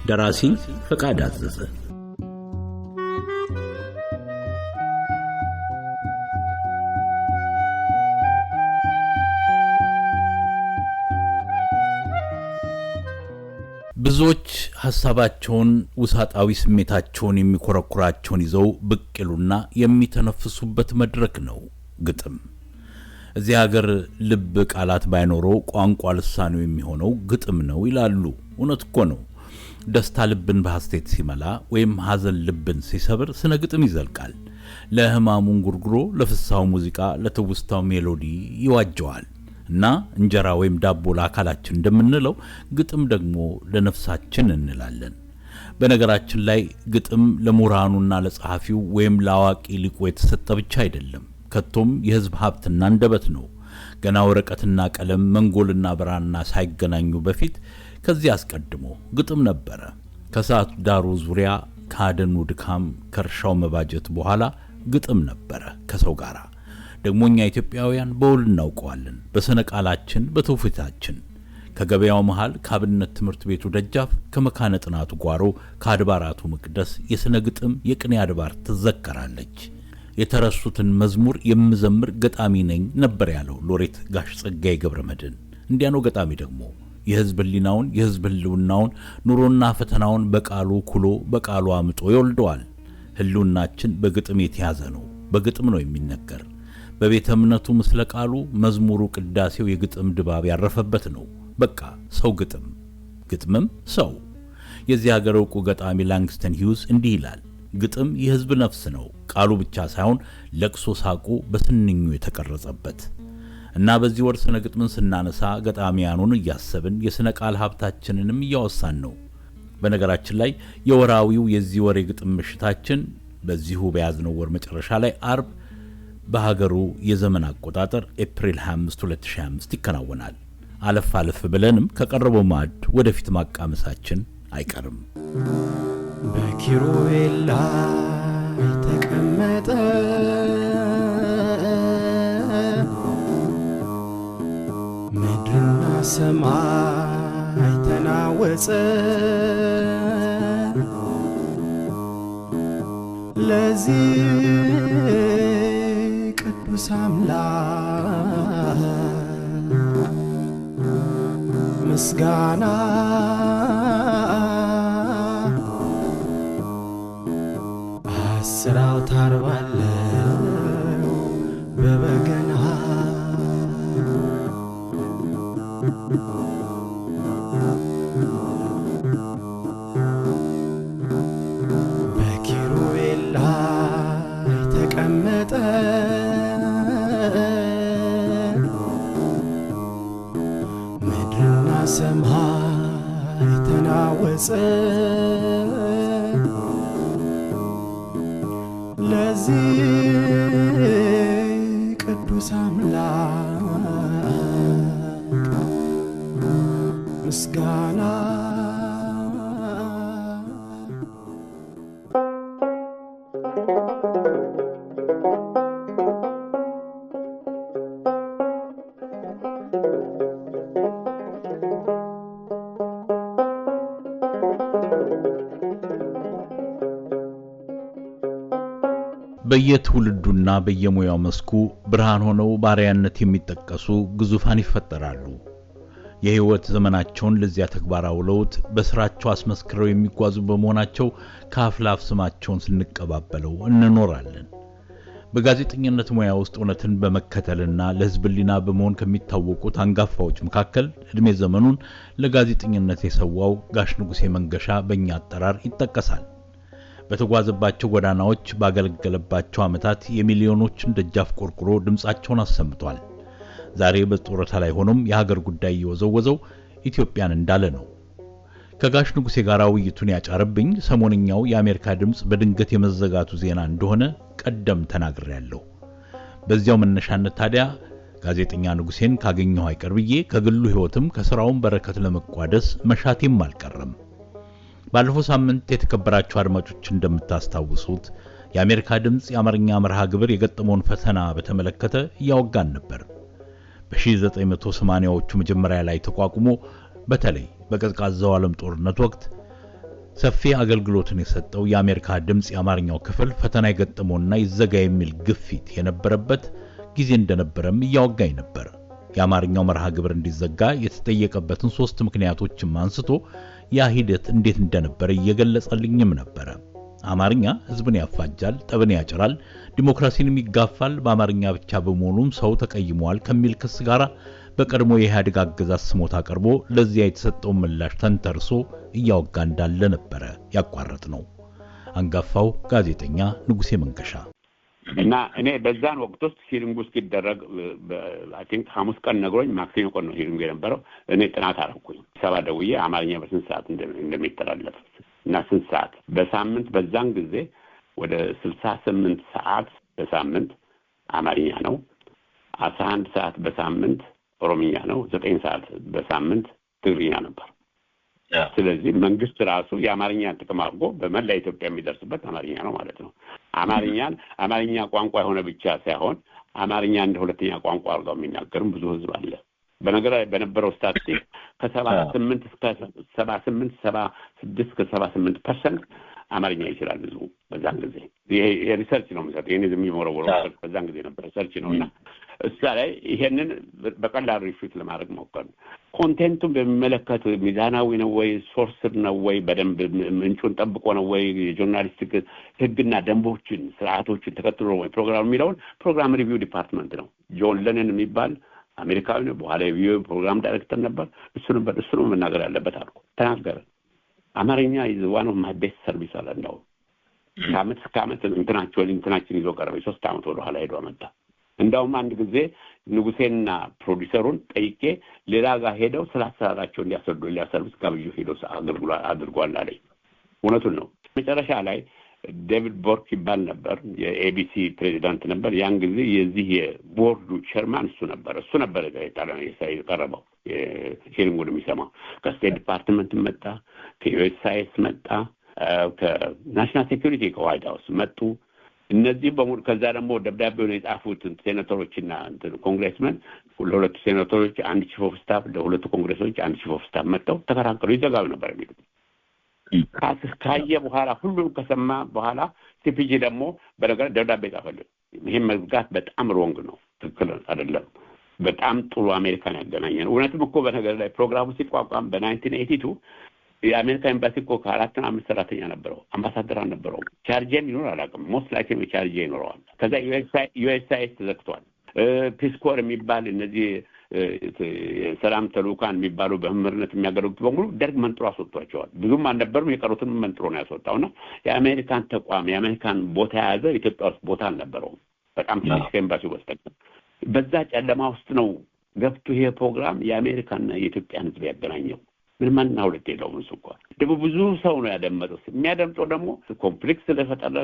ደራሲ ፈቃድ አዘዘ ብዙዎች ሐሳባቸውን ውሳጣዊ ስሜታቸውን የሚኮረኩራቸውን ይዘው ብቅሉና የሚተነፍሱበት መድረክ ነው ግጥም እዚህ ሀገር ልብ ቃላት ባይኖረው ቋንቋ ልሳኑ የሚሆነው ግጥም ነው ይላሉ እውነት እኮ ነው ደስታ ልብን በሐሴት ሲመላ ወይም ሐዘን ልብን ሲሰብር ስነ ግጥም ይዘልቃል ለህማሙን ጉርጉሮ ለፍሳው ሙዚቃ ለትውስታው ሜሎዲ ይዋጀዋል እና እንጀራ ወይም ዳቦ ለአካላችን እንደምንለው ግጥም ደግሞ ለነፍሳችን እንላለን በነገራችን ላይ ግጥም ለሙራኑና ለጸሐፊው ወይም ለአዋቂ ሊቁ የተሰጠ ብቻ አይደለም ከቶም የህዝብ ሀብትና እንደበት ነው ገና ወረቀትና ቀለም መንጎልና ብራና ሳይገናኙ በፊት ከዚህ አስቀድሞ ግጥም ነበረ ከሰዓቱ ዳሩ ዙሪያ ካደኑ ድካም ከርሻው መባጀት በኋላ ግጥም ነበረ ከሰው ጋራ ደግሞኛ ኢትዮጵያውያን በውል እናውቀዋለን በሰነቃላችን በትውፊታችን ከገበያው መሃል ካብነት ትምህርት ቤቱ ደጃፍ ከመካነ ጥናቱ ጓሮ ከአድባራቱ መቅደስ የስነ ግጥም የቅኔ አድባር ትዘከራለች የተረሱትን መዝሙር የምዘምር ገጣሚ ነኝ ነበር ያለው ሎሬት ጋሽ ጸጋዬ ገብረመድህን እንዲያኖ ገጣሚ ደግሞ የህዝብ ህሊናውን የህዝብ ህልውናውን ኑሮና ፈተናውን በቃሉ ኩሎ በቃሉ አምጦ ይወልደዋል ህልውናችን በግጥም የተያዘ ነው በግጥም ነው የሚነገር በቤተ እምነቱ ምስለ ቃሉ መዝሙሩ ቅዳሴው የግጥም ድባብ ያረፈበት ነው በቃ ሰው ግጥምም ሰው የዚህ ሀገር ዕውቁ ገጣሚ ላንግስተን ሂውዝ እንዲህ ይላል ግጥም የህዝብ ነፍስ ነው ቃሉ ብቻ ሳይሆን ለቅሶ ሳቁ በስንኙ የተቀረጸበት እና በዚህ ወር ስነ ግጥምን ስናነሳ ገጣሚያኑን እያሰብን የስነ ቃል ሀብታችንንም እያወሳን ነው በነገራችን ላይ የወራዊው የዚህ ወር የግጥም ምሽታችን በዚሁ በያዝነው ወር መጨረሻ ላይ አርብ በሀገሩ የዘመን አቆጣጠር ኤፕሪል 25 2025 ይከናወናል አለፍ ብለንም ከቀረበው ማዕድ ወደፊት ማቃመሳችን አይቀርም በኪሩቤል ላይ ተቀመጠ ምድርና ሰማይ ተናወጸ ለዚህ ቅዱስ አምላክ ምስጋና አስር አውታር ባለው በበገና በኪሩቤል ላይ ተቀመጠ ምድርና ሰማይ ተናወጸ ለዚህ ቅዱስ አምላክ ምስጋና በየትውልዱና በየሙያው መስኩ ብርሃን ሆነው ባሪያነት የሚጠቀሱ ግዙፋን ይፈጠራሉ የህይወት ዘመናቸውን ለዚያ ተግባር አውለውት በስራቸው አስመስክረው የሚጓዙ በመሆናቸው ከአፍላፍ ስማቸውን ስንቀባበለው እንኖራለን በጋዜጠኝነት ሙያ ውስጥ እውነትን በመከተልና ለህዝብ ሊና በመሆን ከሚታወቁት አንጋፋዎች መካከል እድሜ ዘመኑን ለጋዜጠኝነት የሰዋው ጋሽ ንጉሴ መንገሻ በእኛ አጠራር ይጠቀሳል በተጓዘባቸው ጎዳናዎች ባገለገለባቸው ዓመታት የሚሊዮኖችን ደጃፍ ቆርቁሮ ድምጻቸውን አሰምቷል ዛሬ በጦረታ ላይ ሆኖም የሀገር ጉዳይ ይወዘወዘው ኢትዮጵያን እንዳለ ነው ከጋሽ ንጉሴ ጋር ውይይቱን ያጫረብኝ ሰሞንኛው የአሜሪካ ድምጽ በድንገት የመዘጋቱ ዜና እንደሆነ ቀደም ተናግሬያለሁ በዚያው መነሻነት ታዲያ ጋዜጠኛ ንጉሴን ካገኘው አይቀር ብዬ ከግሉ ህይወትም ከሥራውም በረከት ለመቋደስ መሻቴም አልቀረም። ባለፈው ሳምንት የተከበራችሁ አድማጮች እንደምታስታውሱት የአሜሪካ ድምጽ የአማርኛ መርሃ ግብር የገጠመውን ፈተና በተመለከተ ያወጋን ነበር። በ1980ዎቹ መጀመሪያ ላይ ተቋቁሞ በተለይ በቀዝቃዛው ዓለም ጦርነት ወቅት ሰፊ አገልግሎትን የሰጠው የአሜሪካ ድምጽ የአማርኛው ክፍል ፈተና የገጠመውና ይዘጋ የሚል ግፊት የነበረበት ጊዜ እንደነበረም ያወጋኝ ነበር። የአማርኛው መርሃ ግብር እንዲዘጋ የተጠየቀበትን 3 ምክንያቶችም አንስቶ ያ ሂደት እንዴት እንደነበረ እየገለጸልኝም ነበር። አማርኛ ህዝብን ያፋጃል፣ ጠብን ያጭራል፣ ዲሞክራሲንም ይጋፋል፣ በአማርኛ ብቻ በመሆኑም ሰው ተቀይሟል ከሚል ክስ ጋር በቀድሞ የኢህአዴግ አገዛዝ ስሞታ ቀርቦ ለዚያ የተሰጠው ምላሽ ተንተርሶ እያወጋ እንዳለ ነበር ያቋረጥ ነው። አንጋፋው ጋዜጠኛ ንጉሴ መንገሻ እና እኔ በዛን ወቅት ውስጥ ሂሪንግ ውስጥ ይደረግ አይ ቲንክ ሐሙስ ቀን ነግሮኝ ማክሰኞ ቀን ነው ሂሪንግ የነበረው። እኔ ጥናት አደረኩኝ። ሰባ ደውዬ አማርኛ በስንት ሰዓት እንደሚተላለፍ እና ስንት ሰዓት በሳምንት በዛን ጊዜ ወደ 68 ሰዓት በሳምንት አማርኛ ነው፣ 11 ሰዓት በሳምንት ኦሮምኛ ነው፣ 9 ሰዓት በሳምንት ትግርኛ ነበር። ስለዚህ መንግስት ራሱ የአማርኛ ጥቅም አድርጎ በመላ ኢትዮጵያ የሚደርስበት አማርኛ ነው ማለት ነው። አማርኛ ቋንቋ የሆነ ብቻ ሳይሆን አማርኛ እንደ ሁለተኛ ቋንቋ አድርገው የሚናገርም ብዙ ህዝብ አለ። በነገር ላይ በነበረው ስታቲስቲክ ከ78 እስከ 76% አማርኛ ይችላል ህዝቡ በዛን ጊዜ። ይሄ ሪሰርች ነው ማለት ነው። ዝም የሚወረወረው በዛን ጊዜ ነበር ሪሰርች ነውና እዛ ላይ ይሄንን በቀላሉ ሪፊት ለማድረግ ሞከሩ። ኮንቴንቱን በሚመለከት ሚዛናዊ ነው ወይ፣ ሶርስ ነው ወይ፣ በደንብ ምንጩን ጠብቆ ነው ወይ፣ የጆርናሊስቲክ ህግና ደንቦችን ስርዓቶችን ተከትሎ ወይ ፕሮግራም የሚለውን ፕሮግራም ሪቪው ዲፓርትመንት ነው ጆን ለነን የሚባል አሜሪካዊ ነው። በኋላ የቪዲዮ ፕሮግራም ዳይሬክተር ነበር። እሱ ነው መናገር ያለበት አልኩ። ተናገረ። አማርኛ is one of my best service አለ ነው። ከዓመት እንትናችን ይዞ ቀረበ። 3 ዓመት ወደ ኋላ ሄዶ አመጣ። እንዳውም አንድ ጊዜ ንጉሴንና ፕሮዲዩሰሩን ጠይቄ ሌላ ጋር ሄደው ስላሰራራቸው እንዲያስረዱ ሊያሰርቪስ ጋብዩ ሄደው አድርጓል አለኝ። እውነቱን ነው። መጨረሻ ላይ ዴቪድ ቦርክ ይባል ነበር፣ የኤቢሲ ፕሬዚዳንት ነበር። ያን ጊዜ የዚህ የቦርዱ ቸርማን እሱ ነበር የጣሊያን የቀረበው ሂሪንጉን የሚሰማው። ከስቴት ዲፓርትመንት መጣ፣ ከዩኤስአይኤስ መጣ፣ ከናሽናል ሴኩሪቲ ከዋይት ሃውስ መጡ። እነዚህ በሙሉ ከዛ ደግሞ ደብዳቤውን የጻፉት ሴኔተሮችና ኮንግሬስመን ለሁለቱ ሴኔተሮች አንድ ቺፍ ኦፍ ስታፍ፣ ለሁለቱ ኮንግሬሶች አንድ ቺፍ ኦፍ ስታፍ መጥተው ተከራከሩ። ይዘጋው ነበር የሚሉት ካየ በኋላ ሁሉም ከሰማ በኋላ ሲፒጂ ደግሞ በነገር ደብዳቤ ጻፈልን። ይሄን መዝጋት በጣም ሮንግ ነው፣ ትክክል አይደለም። በጣም ጥሩ አሜሪካን ያገናኘን። እውነትም እኮ በነገር ላይ ፕሮግራሙ ሲቋቋም በ1982 የአሜሪካ ኤምባሲ እኮ 4 እና 5 ሰራተኛ ነበረው፣ አምባሳደር ነበረው። ቻርጄን ይኖር አላውቅም፣ ሞስት ላይክሊ ቻርጄ ይኖረዋል። ከዛ ዩኤስአይኤስ ተዘግቷል። ፒስኮር የሚባል እነዚህ ሰላም ተልኡካን የሚባሉ በመምህርነት የሚያገለግሉት በሙሉ ደርግ መንጥሮ አስወጥቷቸዋል። ብዙም አልነበሩም፣ የቀሩትን መንጥሮ ነው ያስወጣውና የአሜሪካን ተቋም የአሜሪካን ቦታ የያዘ ኢትዮጵያ ውስጥ ቦታ አልነበረውም። በጣም ትንሽ ከኤምባሲው በስተቀር በዛ ጨለማ ውስጥ ነው ገብቶ ይሄ ፕሮግራም የአሜሪካና የኢትዮጵያን ሕዝብ ያገናኘው። ምንም አንና ሁለት የለውም። እሱ እንኳን ደግሞ ብዙ ሰው ነው ያደመጠው። የሚያደምጠው ደግሞ ኮምፕሌክስ ስለፈጠረ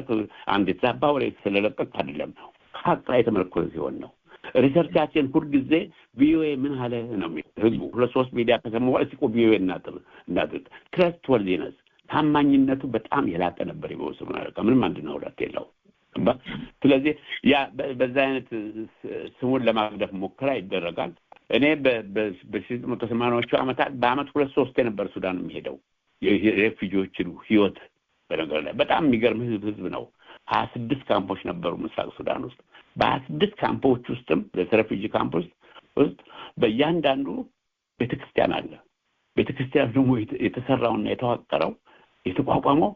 አንድ የተዛባ ወሬ ስለለቀቅ አይደለም፣ ሀቅ ላይ የተመረኮዘ ሲሆን ነው። ሪሰርቻችን ሁልጊዜ ቪኦኤ ምን አለ ነው ህዝቡ 2-3 ሚዲያ ከሰማው እስኮ ቪኦኤ እናድርግ። ትረስት ወርዲነስ ታማኝነቱ በጣም የላቀ ነበር። ይወስኑ ማለት ምንም አንድና ሁለት የለውም። ስለዚህ ያ በዛ አይነት ስሙን ለማግደፍ ሙከራ ይደረጋል። እኔ በ1980ዎቹ ዓመታት በአመት 2-3 ነበር ሱዳን የሚሄደው የሬፊጂዎችን ህይወት። በነገር ላይ በጣም የሚገርም ህዝብ ነው። 26 ካምፖች ነበሩ ምስራቅ ሱዳን ውስጥ። በ26 ካምፖች ውስጥም በሬፊጂ ካምፕ ውስጥ በእያንዳንዱ ቤተክርስቲያን አለ። ቤተክርስቲያን ደግሞ የተሰራውና የተዋቀረው የተቋቋመው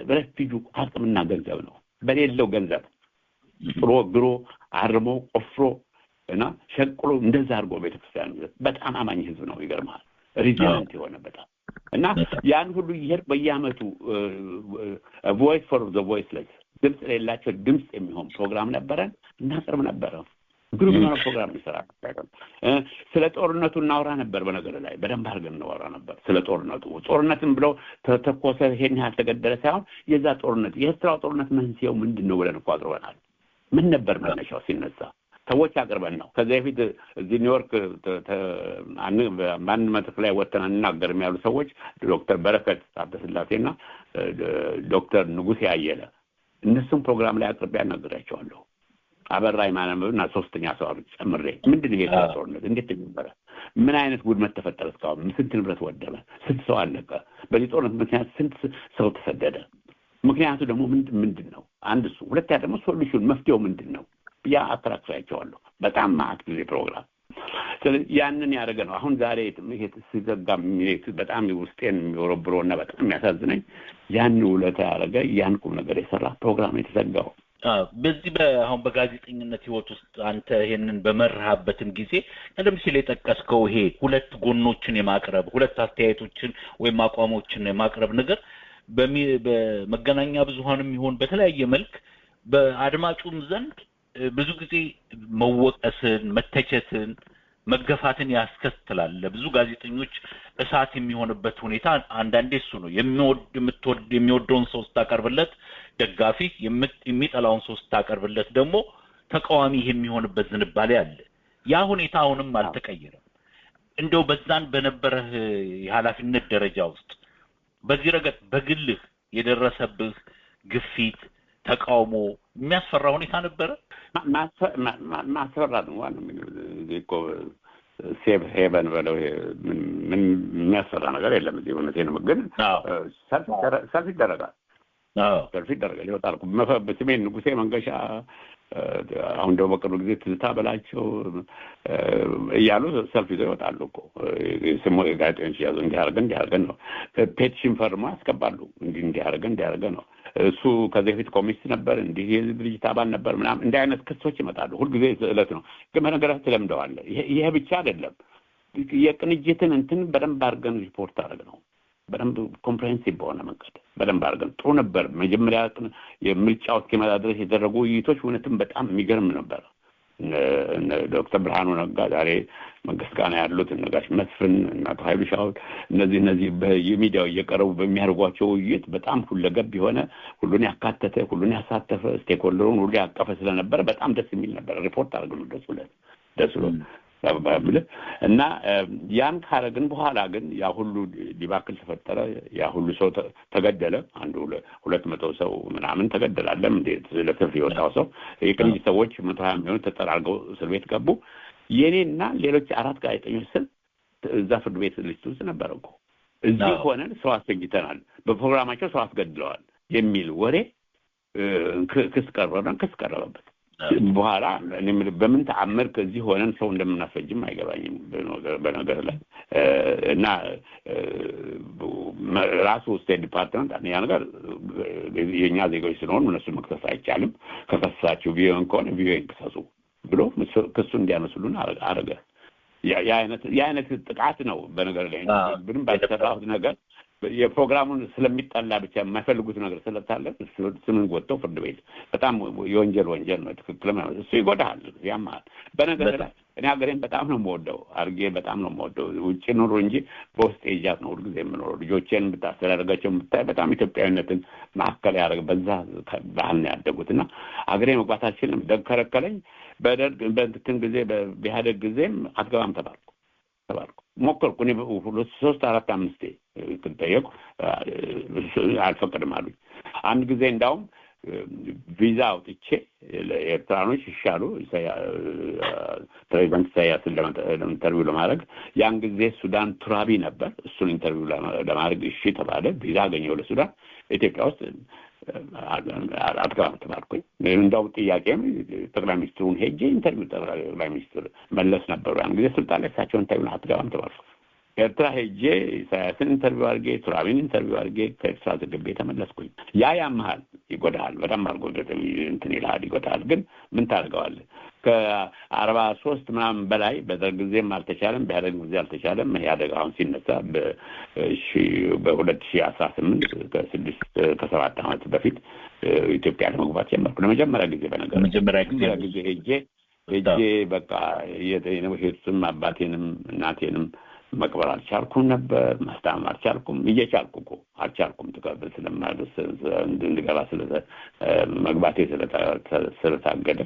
በሬፊጂ አቅምና ገንዘብ ነው። በሌለው ገንዘብ ጥሮ ግሮ አርሞ ቆፍሮ እና ሸቅሎ እንደዛ አድርጎ ቤተክርስቲያን በጣም አማኝ ህዝብ ነው። ይገርማል። ሪዚለንት የሆነ በጣም እና ያን ሁሉ ይሄድ በየአመቱ ቮይስ ፎር ዘ ቮይስለስ ድምጽ የሌላቸው ድምጽ የሚሆን ፕሮግራም ነበረን እናቀርብ ነበረ። ግሩም የሆነ ፕሮግራም ይሰራ ነበር። ስለ ጦርነቱ እናወራ ነበር። በነገር ላይ በደንብ አድርገን እናወራ ነበር ስለ ጦርነትን ብለው ተተኮሰ ይሄን ያህል ተገደለ ሳይሆን የዛ ጦርነት የኤርትራው ጦርነት መንስኤው ምንድነው ብለን እኮ አቅርበናል። ምን ነበር መነሻው ሲነሳ? ሰዎች አቅርበን ነው። ከዚህ በፊት እዚህ ኒውዮርክ ማን መድረክ ላይ ወጥተን እናገርም ያሉ ሰዎች ዶክተር በረከት ታደሰላሴና ዶክተር ንጉሴ አየለ እነሱም ፕሮግራም ላይ አቅርቤ አናገራቸዋለሁ። አበራ ይማነምና ሶስተኛ ሰው ጨምሬ ምንድን ነው ይሄ ጦርነት እንዴት ተጀመረ? ምን አይነት ውድመት ተፈጠረ? እስካሁን ስንት ንብረት ወደመ? ስንት ሰው አለቀ? በዚህ ጦርነት ምክንያት ስንት ሰው ተሰደደ? ምክንያቱ ደግሞ ምንድን ነው? አንድ እሱ። ሁለተኛ ደግሞ ሶሉሽን መፍትሄው ምንድን ነው? ያ አትራክሳቸዋለሁ በጣም ማአት ጊዜ ፕሮግራም። ስለዚህ ያንን ያደረገ ነው። አሁን ዛሬ ይሄ ሲዘጋ በጣም ውስጤን የሚወረብረውና በጣም የሚያሳዝነኝ ያን ውለታ ያደረገ ያን ቁም ነገር የሰራ ፕሮግራም የተዘጋው። በዚህ አሁን በጋዜጠኝነት ህይወት ውስጥ አንተ ይሄንን በመርሃበትም ጊዜ ቀደም ሲል የጠቀስከው ይሄ ሁለት ጎኖችን የማቅረብ ሁለት አስተያየቶችን ወይም አቋሞችን የማቅረብ ነገር በመገናኛ ብዙሃንም ይሁን በተለያየ መልክ በአድማጩም ዘንድ ብዙ ጊዜ መወቀስን፣ መተቸትን፣ መገፋትን ያስከትላል። ለብዙ ጋዜጠኞች እሳት የሚሆንበት ሁኔታ አንዳንዴ እሱ ነው። የሚወደውን ሰው ስታቀርብለት ደጋፊ፣ የሚጠላውን ሰው ስታቀርብለት ደግሞ ተቃዋሚ የሚሆንበት ዝንባሌ አለ። ያ ሁኔታ አሁንም አልተቀየረም። እንደው በዛን በነበረህ የኃላፊነት ደረጃ ውስጥ በዚህ ረገድ በግልህ የደረሰብህ ግፊት፣ ተቃውሞ የሚያስፈራ ሁኔታ ነበረ? ማስፈራ ነው ዋናው እኮ ሴቭ ሄቨን በለው ምን የሚያስፈራ ነገር የለም። እዚህ እውነቴን ነው። ግን ሰልፍ ይደረጋል። ሰልፍ ይደረጋል። ይወጣል። በስሜን ንጉሴ መንገሻ አሁን ደግሞ በቅርብ ጊዜ ትዝታ በላቸው እያሉ ሰልፍ ይዘው ይወጣሉ እኮ ስሙ ጋዜጠኞች ያዙ እንዲያርገን ነው። ፔቲሽን ፈርሞ ያስገባሉ። እንዲያርገን ነው። እሱ ከዚህ በፊት ኮሚኒስት ነበር፣ እንዲህ የህዝብ ድርጅት አባል ነበር ምናምን እንዲህ አይነት ክሶች ይመጣሉ። ሁልጊዜ ዕለት ነው። ግን በነገራችን ተለምደዋል። ይሄ ብቻ አይደለም። የቅንጅትን እንትን በደንብ አድርገን ሪፖርት አድርገን ነው በደንብ ኮምፕሬሄንሲቭ በሆነ መንገድ በደንብ አድርገን ጥሩ ነበር። መጀመሪያ የምርጫው እስኪመጣ ድረስ የተደረጉ ውይይቶች እውነትም በጣም የሚገርም ነበር። ዶክተር ብርሃኑ ነጋ ዛሬ መንግስት ጋር ያሉት ነጋሽ መስፍን እና ኃይሉ ሻውል እነዚህ በሚዲያው እየቀረቡ በሚያደርጓቸው ውይይት በጣም ሁለገብ የሆነ ሁሉን ያካተተ ሁሉን ያሳተፈ ስቴክሆልደሩን ሁሉ ያቀፈ ስለነበር በጣም ደስ የሚል ነበር። ሪፖርት አድርገን ደስ ብሎ እና ያን ካረግን በኋላ ግን ያ ሁሉ ዲባክል ተፈጠረ። ያ ሁሉ ሰው ተገደለ። 200 ሰው ምናምን ተገደላለም እንደ ለፍርድ የወጣው ሰው የቅንጅት ሰዎች 120 የሚሆኑ ተጠራርገው እስር ቤት ገቡ። የኔና ሌሎች 4 ጋዜጠኞች ስም እዛ ፍርድ ቤት ሊስት ውስጥ ነበር እኮ። እዚህ ሆነን ሰው አስገኝተናል፣ በፕሮግራማቸው ሰው አስገድለዋል የሚል ወሬ ክስ ቀረበበት። በኋላ እኔም በምን ተአምር ከዚህ ሆነን ሰው እንደምናፈጅም አይገባኝም በነገር ላይ እና ራሱ ስቴት ዲፓርትመንት ያ ነገር የኛ ዜጎች ስለሆኑ እነሱ መክሰስ አይቻልም፣ ከከሳችሁ ቪኦኤን ከሆነ ቪኦኤን ክሰሱ ብሎ ክሱ እንዲያነሱልን አረገ። ያ አይነት ጥቃት ነው በነገር ላይ ምንም ባልሰራሁት ነገር የፕሮግራሙን ስለሚጠላ ብቻ የማይፈልጉት ነገር ስለታለ ስምን ወጥተው ፍርድ ቤት በጣም የወንጀል ነው። ትክክል ነው። እሱ ይጎዳል፣ ያማል። በነገር ላይ እኔ ሀገሬን በጣም ነው የምወደው፣ አርጌ በጣም ነው የምወደው። ውጭ ኑሮ እንጂ በውስጥ ይጃት ነው ሁልጊዜ የምኖረው። ልጆቼን ብታስተዳደርጋቸው የምታይ በጣም ኢትዮጵያዊነትን ማዕከል ያደረገ በዛ ባህል ነው ያደጉትና ሀገሬ መግባታችንም ከለከለኝ። በደርግ በእንትን ጊዜ በኢህአደግ ጊዜም አትገባም ተባልኩ ሞከርኩ። እኔ 2 3 4 5 ተጠየቁ፣ አልፈቀድም አሉኝ። አንድ ጊዜ እንዳውም ቪዛ አውጥቼ ለኤርትራኖች ይሻሉ ፕሬዚዳንት ኢሳያስን ኢንተርቪው ለማድረግ ያን ጊዜ ሱዳን ቱራቢ ነበር። እሱን ኢንተርቪው ለማድረግ እሺ ተባለ። ቪዛ አገኘሁ ለሱዳን። ኢትዮጵያ ውስጥ አትገባም ተባልኩኝ። እንደው ጥያቄም ጠቅላይ ሚኒስትሩን ሄጄ ኢንተርቪው ጠቅላይ ሚኒስትር መለስ ነበሩ ያን ጊዜ ስልጣን ላይ እሳቸውን ኢንተርቪው አትገባም ተባልኩ። ኤርትራ ሄጄ ኢሳያስን ኢንተርቪው አድርጌ ቱራቢን ኢንተርቪው አድርጌ ከኤርትራ ዘግቤ ተመለስኩኝ። ያመሃል ይጎዳሃል፣ በጣም አድርጎ እንትን ይልሃል፣ ይጎዳሃል። ግን ምን ታደርገዋለህ? ከ43 ምናምን በላይ በደርግ ጊዜም አልተቻለም፣ በኢህአደግ ጊዜ አልተቻለም። ኢህአደግ አሁን ሲነሳ በ2018 ከ7 ዓመት በፊት ኢትዮጵያ ለመግባት ጀመርኩ ለመጀመሪያ ጊዜ። በነገር መጀመሪያ ጊዜ ሄጄ በቃ የሄድኩትም አባቴንም እናቴንም መቅበር አልቻልኩም ነበር፣ ማስታመም አልቻልኩም። አልቻልኩም ተቀበል ስለማለት እንድገባ መግባቴ ስለታገደ